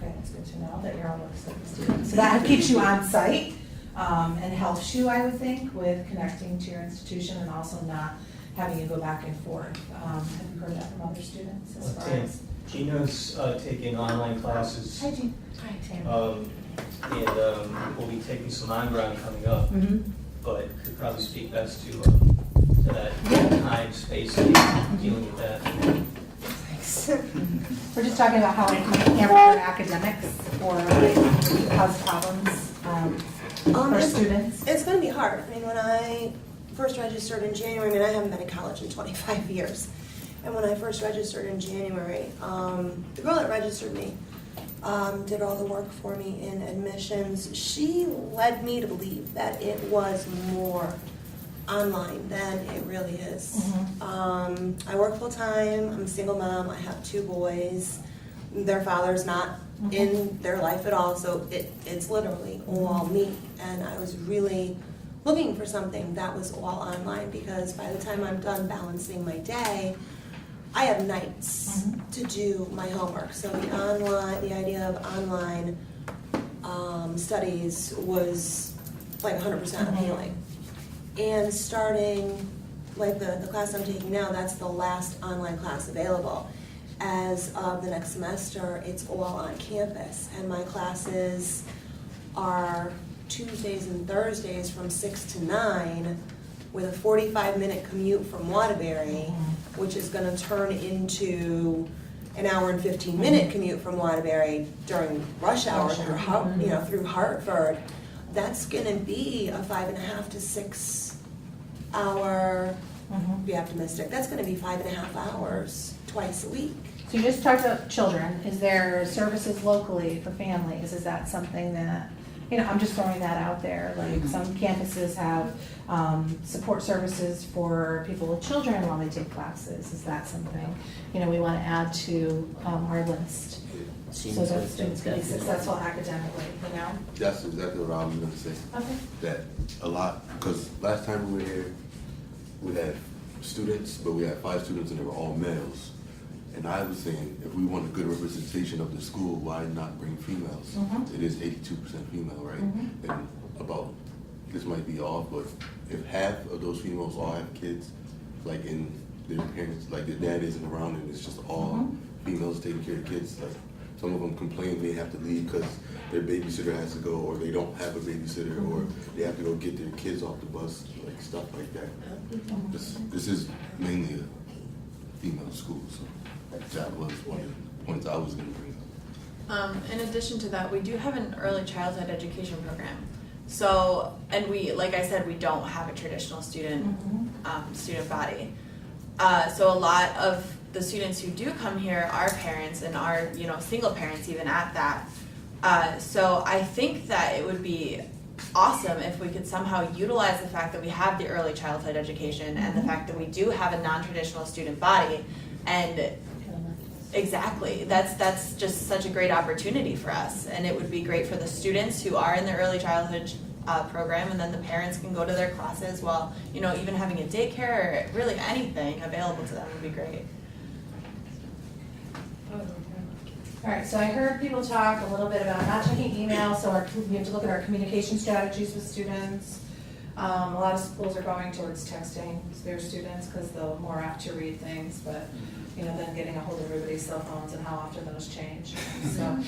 Okay, that's good to know that you're all work study students. So that keeps you on site and helps you, I would think, with connecting to your institution and also not having you go back and forth. Have you heard that from other students as far as? Gina's taking online classes. Hi, Jean. Hi, Tam. And we'll be taking some on-ground coming up, but could probably speak best to that time, space, and dealing with that. We're just talking about how it can hamper your academics or cause problems for it's, students? it's going to be hard. I mean, when I first registered in January, I mean, I haven't been in college in 25 years. And when I first registered in January, the girl that registered me did all the work for me in admissions. She led me to believe that it was more online than it really is. I work full time. I'm a single mom. I have 2 boys. Their father's not in their life at all, so it's literally all me. And I was really looking for something that was all online, because by the time I'm done balancing my day, I have nights to do my homework. So the idea of online studies was like 100% appealing. And starting, like the class I'm taking now, that's the last online class available. As of the next semester, it's all on campus, and my classes are Tuesdays and Thursdays from 6 to 9, with a 45-minute commute from Waterbury, which is going to turn into an hour and 15-minute commute from Waterbury during rush hour through Hartford. That's going to be a 5.5 to 6 hour. Be optimistic. That's going to be 5.5 hours twice a week. So you just talked about children. Is there services locally for families? Is that something that, I'm just throwing that out there. Like some campuses have support services for people with children while they take classes. Is that something, we want to add to our list? So that students can be successful academically, That's exactly what I was gonna say. Okay. That a lot, because last time we were here, we had students, but we had 5 students and they were all males. And I was saying, if we want a good representation of the school, why not bring females? It is 82% female, right? And about, this might be off, but if half of those females all have kids, like in their parents, like their dad isn't around and it's just all females taking care of kids, like some of them complain they have to leave because their babysitter has to go, or they don't have a babysitter, or they have to go get their kids off the bus, like stuff like that. This is mainly a female school, so that was one of the points I was going to bring up. In addition to that, we do have an early childhood education program. So, and we, like I said, we don't have a traditional student body. So a lot of the students who do come here are parents and are, single parents even at that. So I think that it would be awesome if we could somehow utilize the fact that we have the early childhood education and the fact that we do have a non-traditional student body. And exactly, that's just such a great opportunity for us, and it would be great for the students who are in the early childhood program, and then the parents can go to their classes while, even having a daycare or really anything available to them would be great. All right, so I heard people talk a little bit about not checking email, so we have to look at our communication strategies with students. A lot of schools are going towards texting their students because they're more apt to read things, but then getting a hold of everybody's cell phones and how often those change. So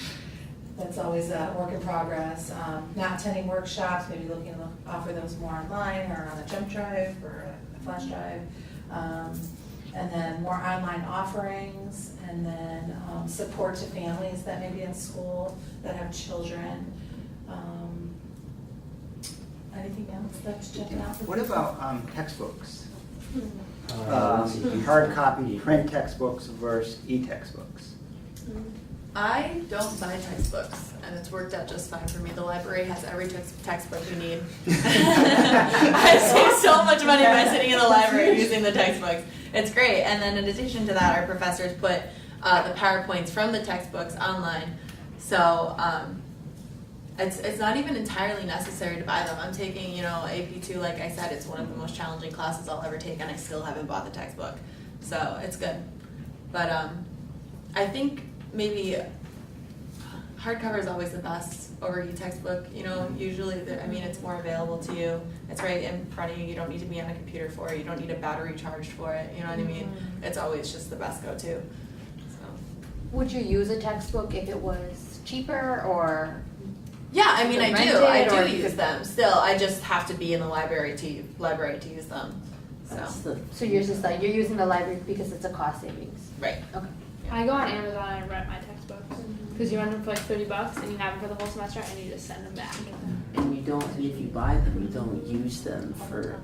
that's always a work in progress. Not attending workshops, maybe looking to offer those more online or on a jump drive or a flash drive. And then more online offerings, and then support to families that may be in school that have children. Anything else that's jumping out? What about textbooks? Hard copy print textbooks versus e-textbooks? I don't buy textbooks, and it's worked out just fine for me. The library has every textbook you need. I save so much money by sitting in the library using the textbooks. It's great. And then in addition to that, our professors put the PowerPoints from the textbooks online. So it's not even entirely necessary to buy them. I'm taking, AP2, like I said, it's one of the most challenging classes I'll ever take, and I still haven't bought the textbook. So it's good. But I think maybe hardcover is always the best over e-textbook. Usually, it's more available to you. It's right in front of you. You don't need to be on a computer for it. You don't need a battery charged for it. You know what I mean? It's always just the best go-to. So. Would you use a textbook if it was cheaper, or? Yeah, I do. I do use could... them. Still, I just have to be in the library to use them. So yours is like you're using the library because it's a cost savings. Right. Okay. I go on Amazon and rent my textbooks because you rent them for like $30 and you have them for the whole semester and you just send them back. don't, and if you buy them, you don't use them for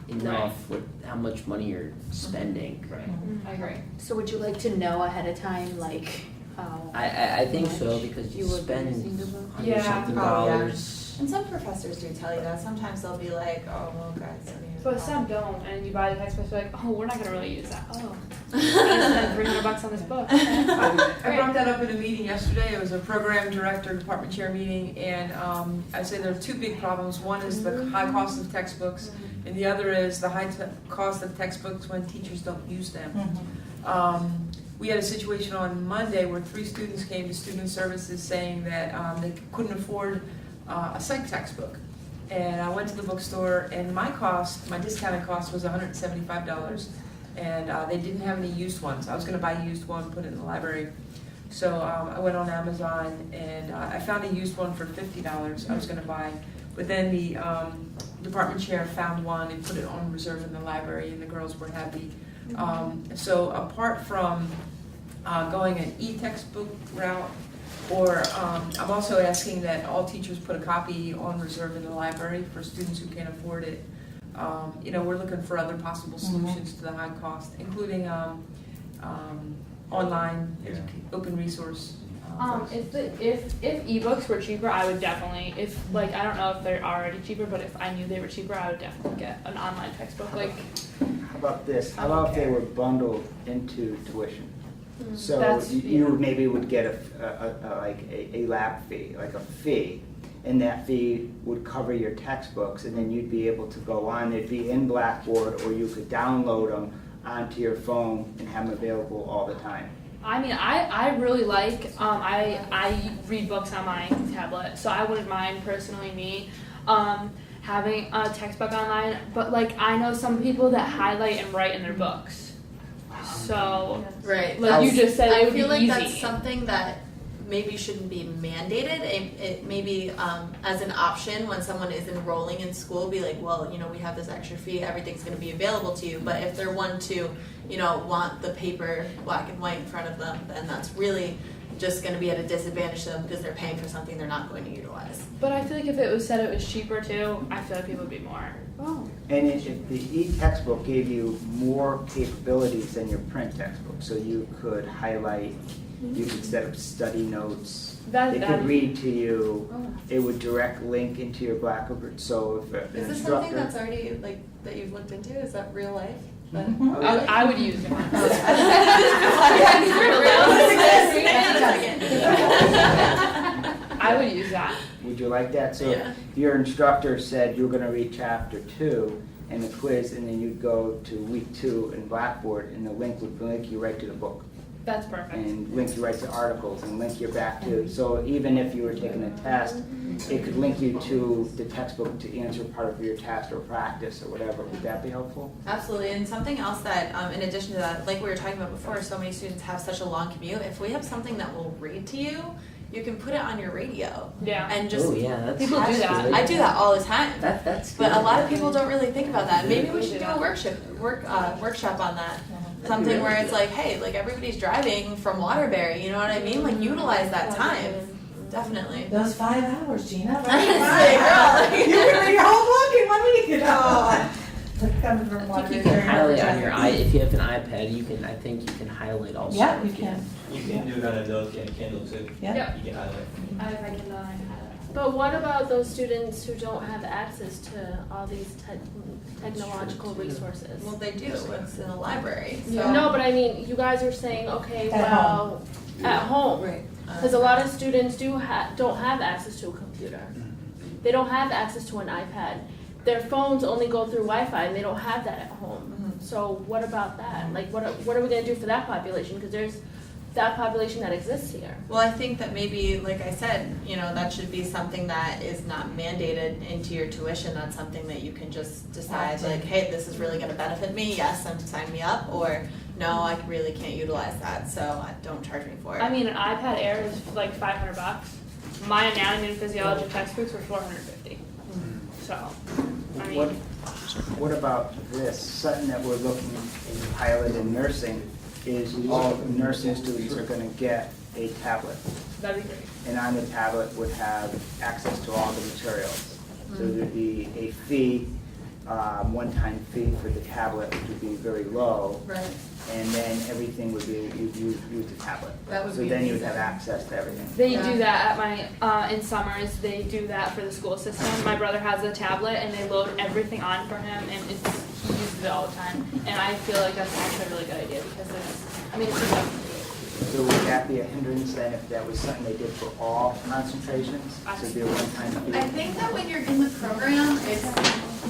enough with how much money you're spending. Right. I agree. So would you like to know ahead of time, like, how? I think so, much because you you would be spend using the book? hundred something Oh, yeah. dollars. And some professors do tell you that. Sometimes they'll be like, oh, well, guys, what do you But some don't, and you buy the textbook, you're like, oh, we're not gonna really use that. Oh, I spent $300 on this book. I brought that up in a meeting yesterday. It was a program director, department chair meeting, and I'd say there are two big problems. One is the high cost of textbooks, and the other is the high cost of textbooks when teachers don't use them. We had a situation on Monday where 3 students came to Student Services saying that they couldn't afford a psych textbook. And I went to the bookstore, and my discounted cost was $175. And they didn't have any used ones. I was gonna buy a used one, put it in the library. So I went on Amazon, and I found a used one for $50 I was gonna buy. But then the department chair found one and put it on reserve in the library, and the girls were happy. So apart from going an e-textbook route, or I'm also asking that all teachers put a copy on reserve in the library for students who can't afford it. We're looking for other possible solutions to the high cost, including online, open resource. If ebooks were cheaper, I would definitely, I don't know if they're already cheaper, but if I knew they were cheaper, I would definitely get an online textbook. How about this? How about if they were bundled into tuition? So That's- you maybe would get a lab fee, like a fee, and that fee would cover your textbooks, and then you'd be able to go on. It'd be in Blackboard, or you could download them onto your phone and have them available all the time. I mean, I really like, I read books on my tablet, so I wouldn't mind personally having a textbook online, but I know some people that highlight and write in their books. So, Right. like you just said, it I would feel be like easy. that's something that maybe shouldn't be mandated. It maybe as an option when someone is enrolling in school, be like, well, we have this extra fee, everything's going to be available to you. But if they're one to, want the paper black and white in front of them, then that's really just going to be at a disadvantage to them because they're paying for something they're not going to utilize. But I feel like if it was said it was cheaper too, I feel like people would be more. Oh. And if the e-textbook gave you more capabilities than your print textbook, so you could highlight, you could set up study notes, it could read to you, it would direct link into your Blackboard, so if an Is this instructor... something that's already that you've looked into? Is that real life? I would use it. I would use that. Would you like that? So Yeah. your instructor said you're gonna read chapter 2 and the quiz, and then you'd go to week 2 in Blackboard, and the link would link you right to the book. That's perfect. And link you right to articles, and link you back to, so even if you were taking a test, it could link you to the textbook to answer part of your test or practice or whatever. Would that be helpful? Absolutely, and something else that, in addition to that, like we were talking about before, so many students have such a long commute. If we have something that will read to you, you can put it on your radio. Yeah. And just Oh, yeah, that's People do that. good. I do that all the time. That's But good. a lot of people don't really think about that. Maybe we Yeah. should do a workshop on that. Something where it's like, hey, everybody's driving from Waterbury, you know what I mean? Like utilize that time. Definitely. Those 5 hours, Gina. Girl, like- You can read your whole book in 1 week. Coming from I think you Waterbury. can highlight on your if you have an iPad, I think you can highlight also. Yeah, you can. You can do it on a note and Kindle too. Yeah. Yep. You can highlight. If I can know, I can have it. But what about those students who don't have access to all these technological resources? Well, they do. It's in the library. So. No, but I mean, you guys are saying, okay, At well, at home. Right. Because a lot of students don't have access to a computer. They don't have access to an iPad. Their phones only go through Wi-Fi, and they don't have that at home. So what about that? Like, what are we going to do for that population? Because there's that population that exists here. Well, I think that maybe, like I said, that should be something that is not mandated into your tuition. That's something that you can just decide, like, hey, this is really going to benefit me. Yes, sign me up. Or no, I really can't utilize that, so don't charge me for it. I mean, an iPad Air is like $500. My anatomy and physiology textbooks were $450. So, I mean, What about this? Something that we're looking to pilot in nursing is all nursing students are gonna get a tablet. That'd be great. and on the tablet would have access to all the materials. So there'd be a fee, one-time fee for the tablet, which would be very low. Right. And then everything would be, you'd use the tablet. That would So be then you would amazing. have access to everything. They do that at my, in summers, they do that for the school system. My brother has a tablet and they load everything on for him and he uses it all the time. And I feel like that's actually a really good idea because it's just So would that be a hindrance then if that was something they did for all concentrations? So it'd be a one-time fee? I think that when you're in the program, it's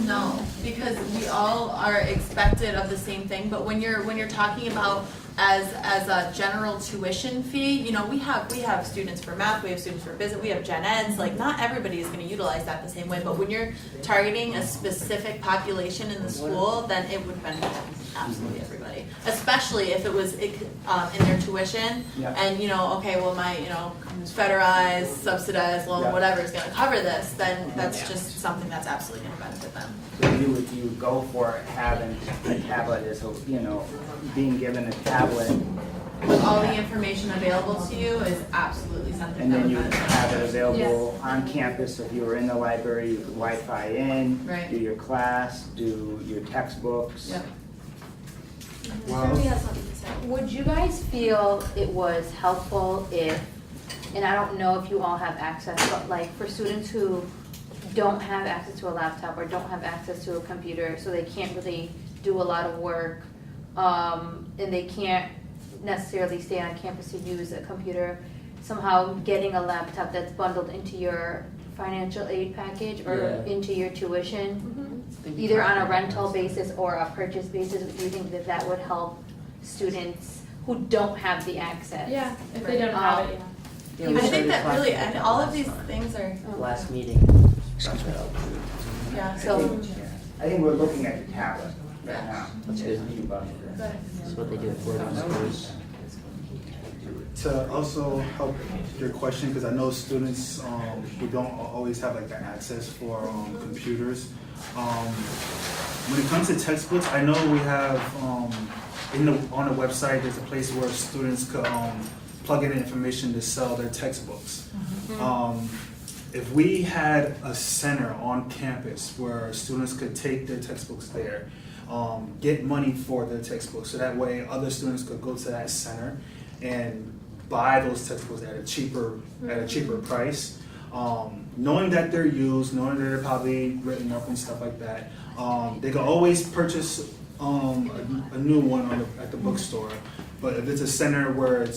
no, because we all are expected of the same thing, but when you're talking about as a general tuition fee, you know, we have students for math, we have students for business, we have gen eds, like not everybody is gonna utilize that the same way, but when you're targeting a specific population in the school, then it would benefit absolutely everybody. Especially if it was in their tuition, Yeah. and you know, okay, well my, you know, federalized, subsidized loan, Yeah. whatever is gonna cover this, then that's Yeah. just something that's absolutely gonna benefit them. So you would go for having a tablet as, you know, being given a tablet, With all the information available to you is absolutely something and that then would you would benefit. have it available on campus. So if you were in the library, you could Wi-Fi in, Right. do your class, do your textbooks. Yep. Well, Somebody has something to say. Would you guys feel it was helpful if, and I don't know if you all have access, but like for students who don't have access to a laptop or don't have access to a computer, so they can't really do a lot of work, and they can't necessarily stay on campus to use a computer, somehow getting a laptop that's bundled into your financial aid package or Yeah. into your tuition, either on a rental basis or a purchase basis, do you think that that would help students who don't have the access? Yeah, if they don't have it, yeah. I think that really, and all of these things are, Last meeting. brought that up. yeah, So, I think we're looking at the tablet right Yeah. now. That's good. That's what they do at Fordham schools. to also help your question, because I know students who don't always have like the access for computers. When it comes to textbooks, I know we have on the website there's a place where students could plug in information to sell their textbooks. If we had a center on campus where students could take their textbooks there, get money for their textbooks, so that way other students could go to that center and buy those textbooks at a cheaper price, knowing that they're used, knowing that they're probably written up and stuff like that. They can always purchase a new one at the bookstore, but if it's a center where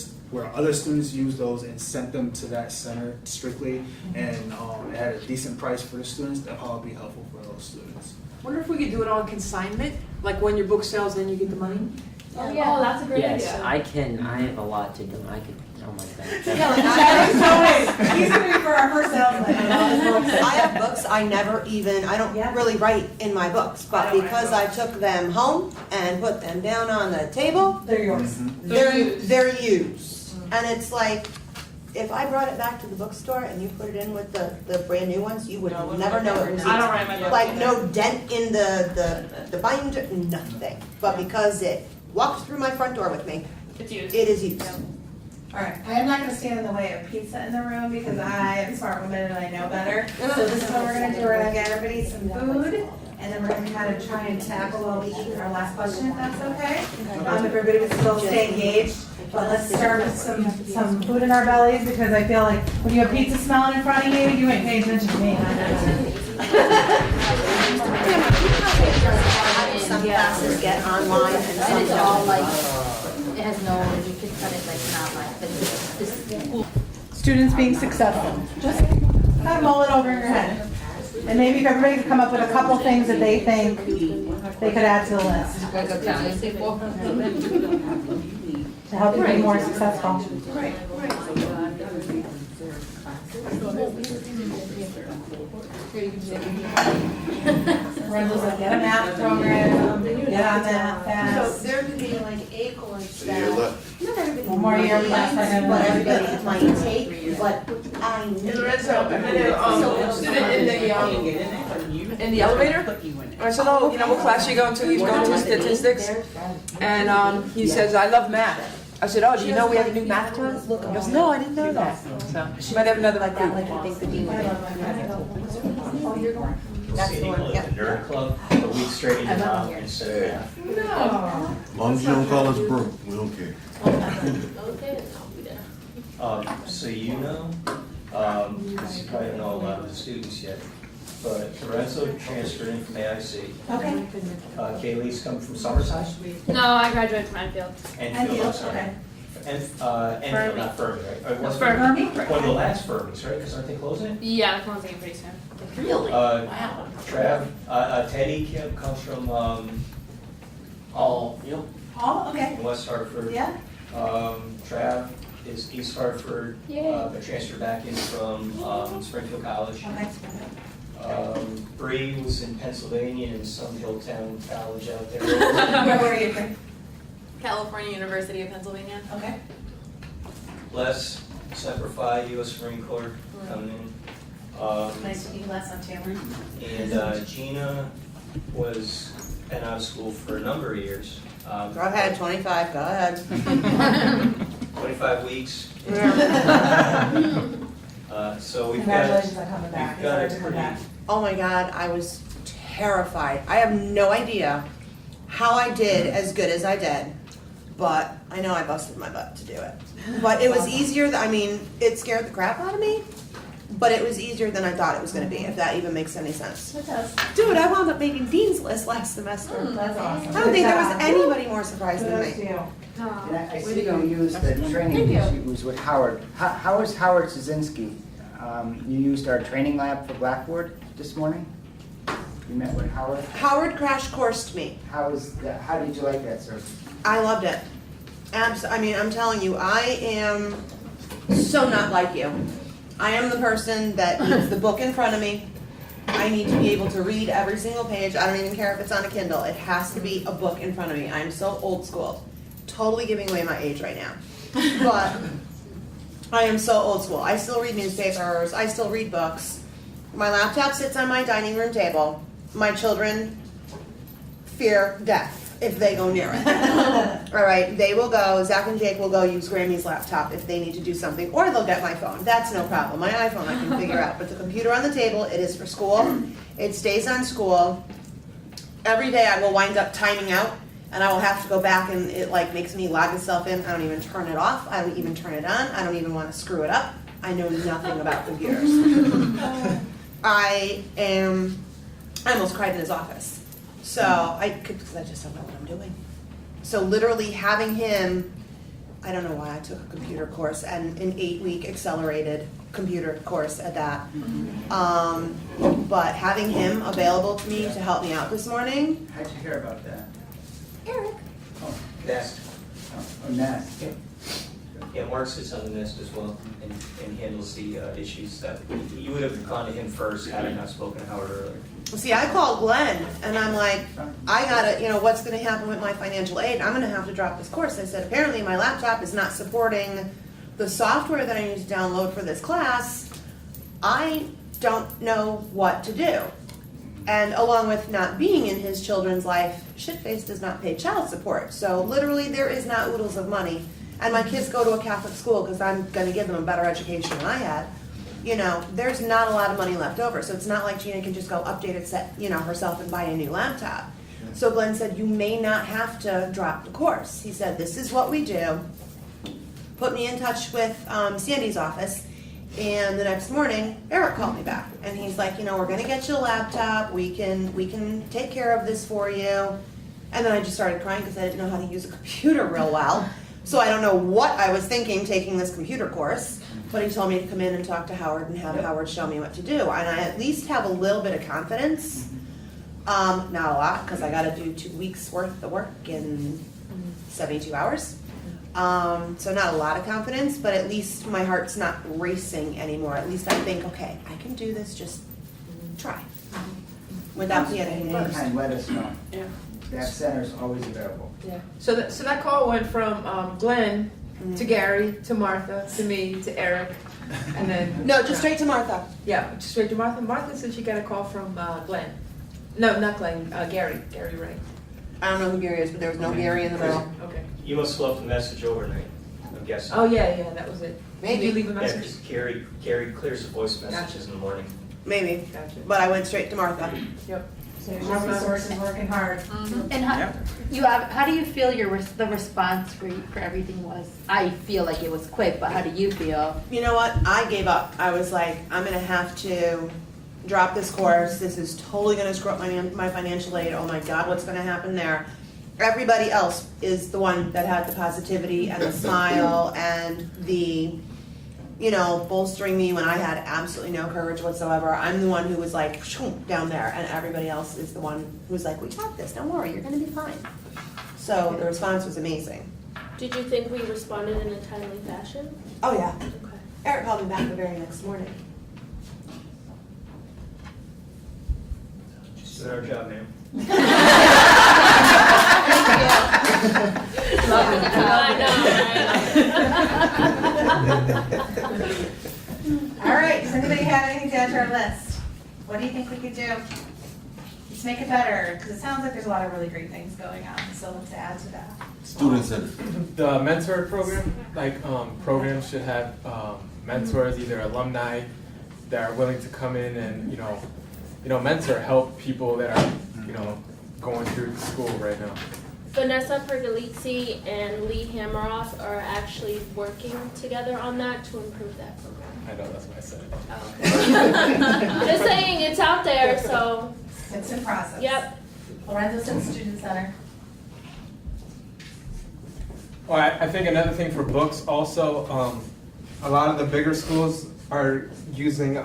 other students use those and sent them to that center strictly, and at a decent price for the students, that'll probably be helpful for those students. Wonder if we could do it on consignment, like when your book sells, then you get the money? Oh, yeah. Oh, that's a great Yes, idea. I have a lot to do. I could, oh my god. He's gonna be for our first salesman. I have books I don't really write in my books, but because I took them home and put them down on the table, They're yours. they're used. And it's like, if I brought it back to the bookstore and you put it in with the brand new ones, you would never know it was I don't used. write my books. Like no dent in the binder, nothing. But because it walked through my front door with me, It's used. it is used. All right, I am not gonna stand in the way of pizza in the room because I am a smart woman and I know better. So this is what we're gonna do, we're gonna get everybody some food, and then we're gonna kind of try and tackle while we eat our last question, if that's okay? If everybody would still stay engaged, but let's start with some food in our bellies, because I feel like when you have pizza smelling in front of you, you ain't paying attention to me. Some classes get online and some and it's don't. all like, it has no, you can cut it like not like, this. Students being successful, just kind of mull it over in your head. And maybe if everybody could come up with a couple things that they think they could add to the list to help you be more successful. Lorenzo's like, get a math program, get on that fast. So there could be like a course A year that, left. not everybody One more year, we likes, got but everybody might take, but I need. Student in the elevator. I said, oh, you know, what class you going to? He's going to statistics. And he says, I love math. I said, oh, do you know we have a new math class? He goes, no, I didn't know that. So she might have another like that, like I think the dean would. That's the one, yeah. The nerd club, a week straight in your mouth instead of math. As long as you don't call us broke, we don't care. Okay, I'll be there. So you know, because you probably don't know a lot of the students yet, but Lorenzo transferred in from AIC. Okay. Kaylee's come from Summerside? No, I graduated from Enfield. Enfield, I'm sorry. okay. Enfield, not Fermi, right? Or was Fermi. One of the last Fermis, right? Because aren't they closing? Yeah, the closing pretty soon. Really? Wow. Trav, Teddy Kim comes from, Hall, Oh, okay. in West Hartford. Yeah. Trav is East Hartford, Yay. but transferred back in from, Springfield College. Okay. Bree was in Pennsylvania in some Hilltown college out there. Where were you? California University of Pennsylvania. Okay. Les, Semper Fi, US Marine Corps, coming in. Nice to meet you, Les. I'm Tamara. And Gina was been out of school for a number of years. Go ahead, 25, go ahead. 25 weeks. So we've got. Congratulations on coming back. We've got Excited to it come pretty. back. Oh my God, I was terrified. I have no idea how I did as good as I did, but I know I busted my butt to do it. But it was easier, it scared the crap out of me, but it was easier than I thought it was gonna be, if that even makes any sense. It does. Dude, I wound up making Dean's List last semester. That's awesome. I don't think there was anybody more surprised than Kudos to me. you. And I see you used the training, you was with Howard. How is Howard Szynski? You used our training lab for Blackboard this morning? You met with Howard? Howard crash coursed me. How did you like that, sir? I loved it. I'm telling you, I am so not like you. I am the person that needs the book in front of me. I need to be able to read every single page. I don't even care if it's on a Kindle. It has to be a book in front of me. I'm so old school. Totally giving away my age right now. But I am so old school. I still read newspapers. I still read books. My laptop sits on my dining room table. My children fear death if they go near it. All right, they will go, Zach and Jake will go use Grammy's laptop if they need to do something, or they'll get my phone. That's no problem. My iPhone I can figure out. But the computer on the table, it is for school. It stays on school. Every day I will wind up timing out, and I will have to go back, and it makes me log itself in. I don't even turn it off. I don't even turn it on. I don't even want to screw it up. I know nothing about computers. I almost cried in his office. So because I just don't know what I'm doing. So literally having him, I don't know why I took a computer course, and an 8-week accelerated computer course at that. But having him available to me to help me out this morning. How'd you hear about that? Eric. Oh, Nest. oh, Nest. Yeah, Mark sits on the Nest as well and handles the issues that you would have gone to him first had I not spoken to Howard earlier. See, I called Glenn, and I'm like, I gotta, what's gonna happen with my financial aid? I'm gonna have to drop this course. I said, apparently my laptop is not supporting the software that I need to download for this class. I don't know what to do. And along with not being in his children's life, Shitface does not pay child support. So literally there is not oodles of money. And my kids go to a Catholic school because I'm gonna give them a better education than I had. There's not a lot of money left over. So it's not like Gina can just go update it, set, herself and buy a new laptop. So Glenn said, you may not have to drop the course. He said, this is what we do. Put me in touch with Sandy's office. And the next morning, Eric called me back. And he's like, we're gonna get you a laptop. We can take care of this for you. And then I just started crying because I didn't know how to use a computer real well. So I don't know what I was thinking taking this computer course. But he told me to come in and talk to Howard and have Howard show me what to do. And I at least have a little bit of confidence. Not a lot, because I got to do 2 weeks worth of work in 72 hours. So not a lot of confidence, but at least my heart's not racing anymore. At least I think, okay, I can do this, just try. Without getting first. And let us know. Yeah. That center's always available. Yeah. So that call went from Glenn to Gary to Martha to me to Eric, and then No, just straight to Martha. Yeah, just straight to Martha. Martha said she got a call from Glenn. No, not Glenn. Gary Ray. I don't know who Gary is, but there was no Gary in the middle. Okay. You must have left a message overnight, I'm guessing. Oh, yeah, that was it. Did you Maybe, leave a Yeah, message? 'cause Carrie clears the voice messages in the morning. maybe, Gotcha. but I went straight to Martha. So your resources working hard. And how do you feel the response for everything was? I feel like it was quick, but how do you feel? You know what? I gave up. I was like, I'm gonna have to drop this course. This is totally gonna screw up my financial aid. Oh my God, what's gonna happen there? Everybody else is the one that had the positivity and the smile and the, you know, bolstering me when I had absolutely no courage whatsoever. I'm the one who was like, shoom, down there, and everybody else is the one who was like, we got this, don't worry, you're gonna be fine. So the response was amazing. Did you think we responded in a timely fashion? Oh yeah. Okay. Eric called me back the very next morning. Just did our job, ma'am. All right, does anybody have anything to add to our list? What do you think we could do? Let's make it better, because it sounds like there's a lot of really great things going on, so let's add to that. Student center. The mentor program, programs should have mentors, either alumni that are willing to come in and, mentor, help people that are, going through school right now. Vanessa Pergolizzi and Lee Hammeroff are actually working together on that to improve that program. I know, that's what I said. Oh, okay. Just saying, it's out there, so. It's in process. Yep. Lorenzo Center Student Center. Well, I think another thing for books also, a lot of the bigger schools are using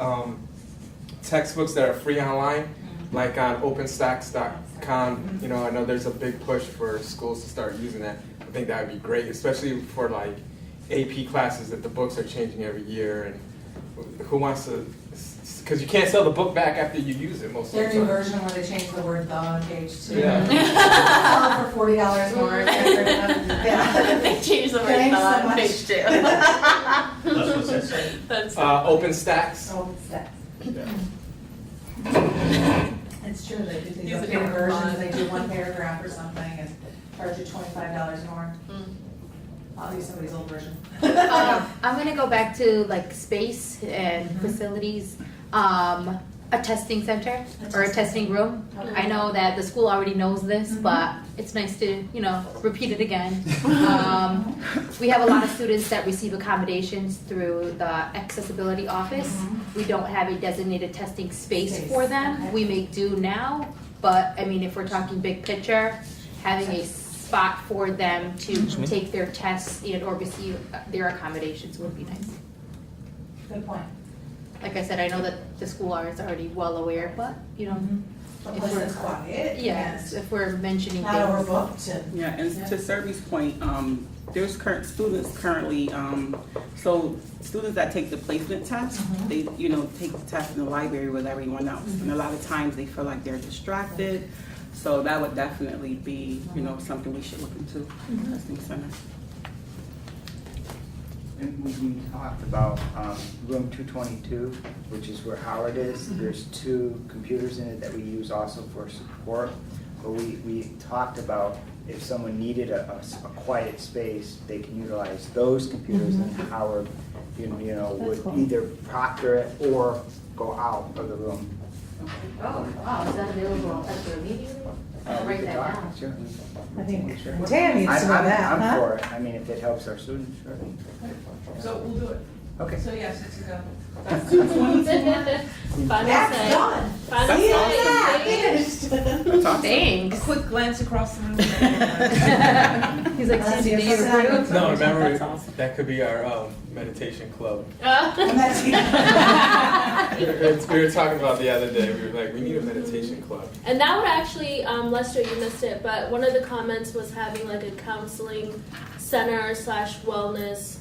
textbooks that are free online, like on OpenStax.com. I know there's a big push for schools to start using that. I think that would be great, especially for like AP classes that the books are changing every year. And who wants to? Because you can't sell the book back after you use it most of the Their time. new version where they changed the word "the" on page 2. Yeah. Sell it for $40 more. Yeah. They changed the word Thanks "the" so on much. page 2. That's what's that say? That's OpenStax. OpenStax. Yeah. It's true, they do these Use it updated for versions, fun. they do one paragraph or something and charge you $25 more. I'll use somebody's old version. I'm gonna go back to like space and facilities, a testing center or a testing room. Okay. I know that the school already knows this, but it's nice to, repeat it again. We have a lot of students that receive accommodations through the accessibility office. We don't have a designated testing space for them. Okay. We make do now, but I mean, if we're talking big picture, having a spot for them to take their tests and or receive their accommodations would be nice. Good point. Like I said, I know that the school is already well aware, but, A place that's quiet. yes, if we're mentioning Not things. overbooked and. Yeah, and to Serby's point, there's current students currently, so students that take the placement test, they, take the test in the library with everyone else. And a lot of times they feel like they're distracted, so that would definitely be, something we should look into, testing center. And we talked about room 222, which is where Howard is. There's 2 computers in it that we use also for support. But we talked about if someone needed a quiet space, they can utilize those computers, and Howard, would either proctor it or go out of the room. Oh, wow, is that available at the meeting? I'll write that down. Sure. I think Sure. Tam needs to know that, I'm huh? for it. I mean, if it helps our students, sure. So we'll do it. Okay. So yes, it's a go. Final That's say. done. Final See say. that? Finished. Thanks. A quick glance across the room. He's like, That's Sandy, do you the approve? No, remember, That's awesome. that could be our meditation club. And that's- We were talking about the other day, we were like, we need a meditation club. And that would actually, Lester, you missed it, but one of the comments was having like a counseling center / wellness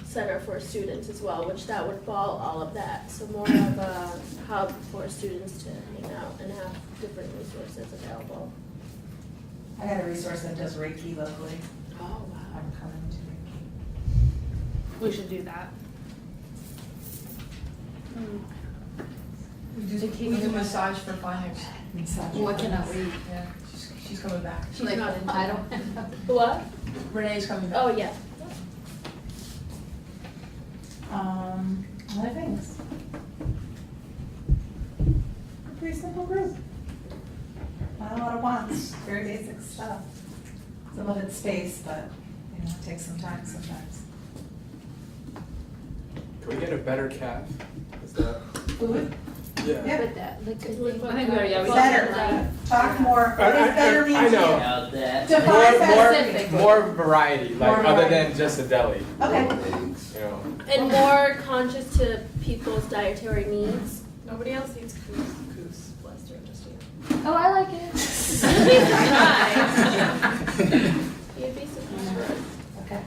center for students as well, which that would fall all of that. So more of a hub for students to hang out and have different resources available. I got a resource that does Reiki locally. Oh, wow. I'm coming to Reiki. We should do that. We do massage for phonics. Massage. What can I read? Yeah. She's coming back. She's not in I town. don't. What? Renee's coming back. Oh, yeah. Other things. A pretty simple group. Not a lot of wants, very basic stuff. Some of it's space, but, you know, it takes some time sometimes. Can we get a better calf? Is that? Food? Yeah. Yeah. With that, like, I think we Better. Talk more. What does better mean I to you? know. About that. Define better. More variety, like More other variety. than just a deli. Okay. Eggs. You know. And more conscious to people's dietary needs. Nobody else eats couscous, bless her, just you. Oh, I like it. You'd be surprised. Okay.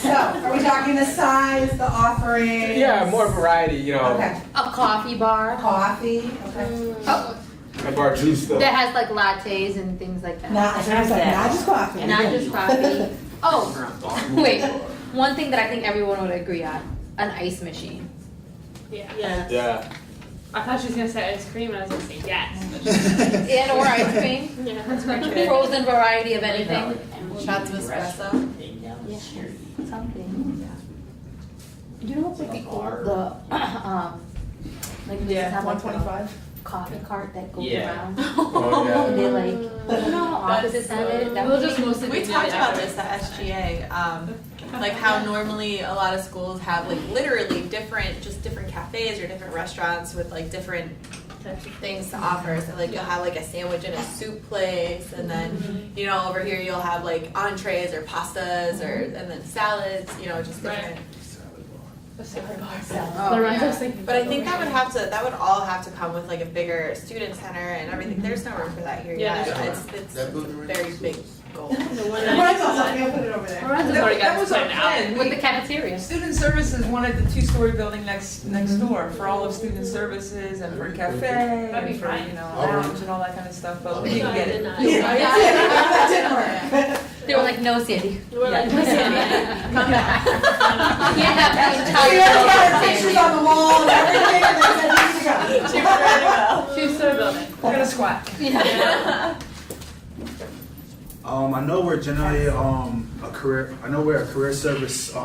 So, are we talking the size, the offerings? Yeah, more variety, you know. Okay. A coffee bar. Coffee, okay. Oh, A bar juice stuff. that has like lattes and things like that. Not, not just coffee. And not just coffee. Oh, wait. One thing that I think everyone would agree on: an ice machine. Yeah. Yeah. I thought she was gonna say ice cream, and I was gonna say yes. And or ice cream. Yeah, that's great. Frozen variety of anything. Shots of espresso. Yeah. Something. You know what would be cool? The like they have like a 125. coffee cart that goes Yeah. around. Oh, yeah. And they like, you know, opposites of it. That We'll would just be- mostly We do talked that about this at SGA, like how normally a lot of schools have like literally different cafes or different restaurants with like different Types of things to offer. So like you'll have like a sandwich and a soup place, and then you know over here you'll have like entrees or pastas or and then salads. You know, just different. Oh, Lorenzo's yeah. thinking But I think that would all have to come with like a bigger student center and everything. There's no room for that here Yeah, yet. there's It's That building right very next to big us. goal. The one Lorenzo's that- like, "Yeah, put it over there." Lorenzo's already got That this was our planned out. plan. With the cafeteria. Student services wanted the two-story building next door for all of student services and for cafe That'd be and for, fine. you know, lounge and all that kind of stuff, but we No, didn't I get did it. not. That didn't work. They were like, no, Sandy. We're like, You Come back. can't have the We already got our entire pictures building. on the wall and everything, and they said, "Here you go." Two-story building. We're gonna squat. Yeah. I know we're generally we're a career service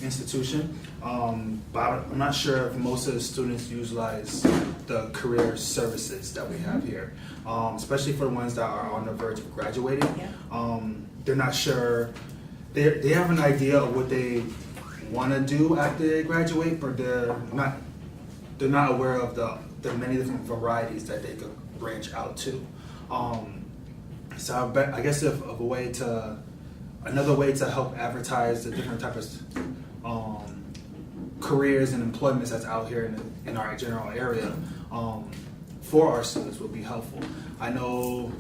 institution, but I'm not sure if most of the students utilize the career services that we have here, especially for the ones that are on the verge of graduating. They're not sure. They have an idea of what they want to do after they graduate, but they're not aware of the many different varieties that they could branch out to. So I guess if of another way to help advertise the different types of careers and employments that's out here in our general area for our students would be helpful. I know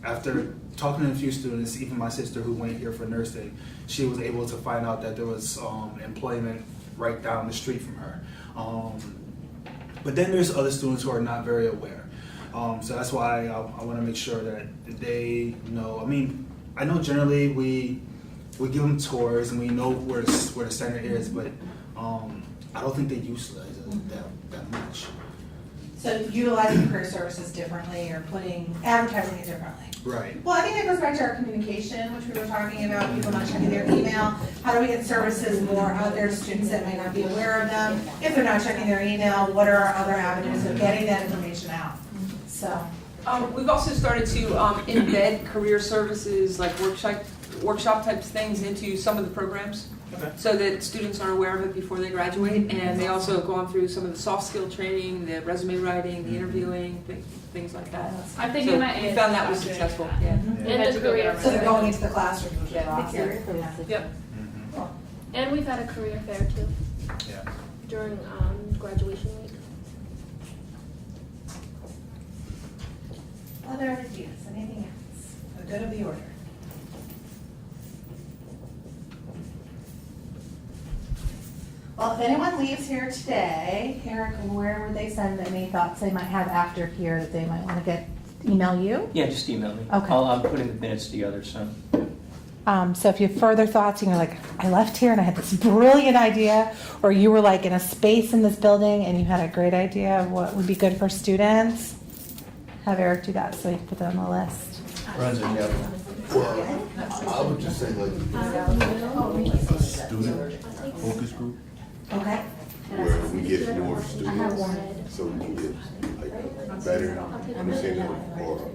after talking to a few students, even my sister who went here for nursing, she was able to find out that there was employment right down the street from her. But then there's other students who are not very aware. So that's why I want to make sure that they know. I mean, I know generally we give them tours and we know where the center is, but I don't think they utilize it that much. So utilizing career services differently or advertising it differently. Right. Well, I think that goes back to our communication, which we were talking about, people not checking their email. How do we get services more out there to students that might not be aware of them? If they're not checking their email, what are our other avenues of getting that information out? So, We've also started to embed career services, like workshop types things into some of the programs. Okay. So that students are aware of it before they graduate, and they also have gone through some of the soft skill training, the resume writing, the interviewing, things like that. I'm thinking So my we found that was successful, yeah. And the career so they're fair. going into the classroom, which is awesome. Yep. And we've had a career fair too Yeah. during graduation week. Other ideas, anything else? For the good of the order. Well, if anyone leaves here today, Eric, where would they send any thoughts they might have after here that they might want to email you? Yeah, just email me. Okay. I'm putting the minutes together, so. So if you have further thoughts and you're like, I left here and I had this brilliant idea, or you were like in a space in this building and you had a great idea of what would be good for students, have Eric do that so he can put that on the list? Runs it, yeah. Well, I would just say like a student focus group Okay. where we get more students, so we can get like better understanding or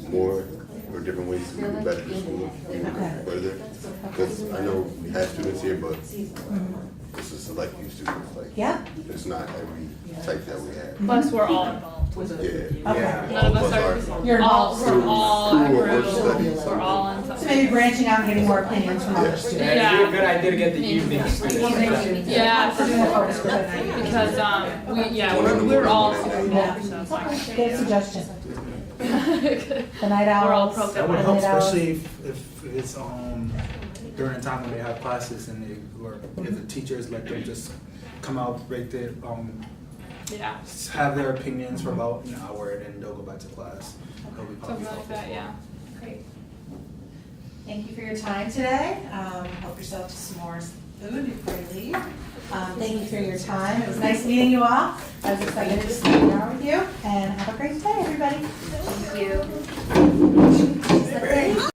more or different ways to get better to school, even further. Because I know we have students here, but it's a select few students. Like, Yeah. it's not every type that we have. Plus, we're all involved. Yeah. Okay. None of us are. You're all. involved. We're all a School or group. studies. We're all in So something. maybe branching out and getting more opinions from other Yeah. students. Yeah, it'd be a good idea to get the evening students. Yeah, for Doing a sure. focus group at night. Because we're all super involved, so it's not gonna change. Good suggestion. The night We're all owls. programmed. That would the help, night owls. especially if it's during the time when they have classes and or if the teachers let them just come out, break their Yeah, have their opinions for about an hour and then they'll go back to class. That'll be probably something like that, yeah. Great. Thank you for your time today. Help yourself to some more food before you leave. Thank you for your time. It was nice meeting you all. I was excited to spend an hour with you. And have a great day, everybody. Thank you.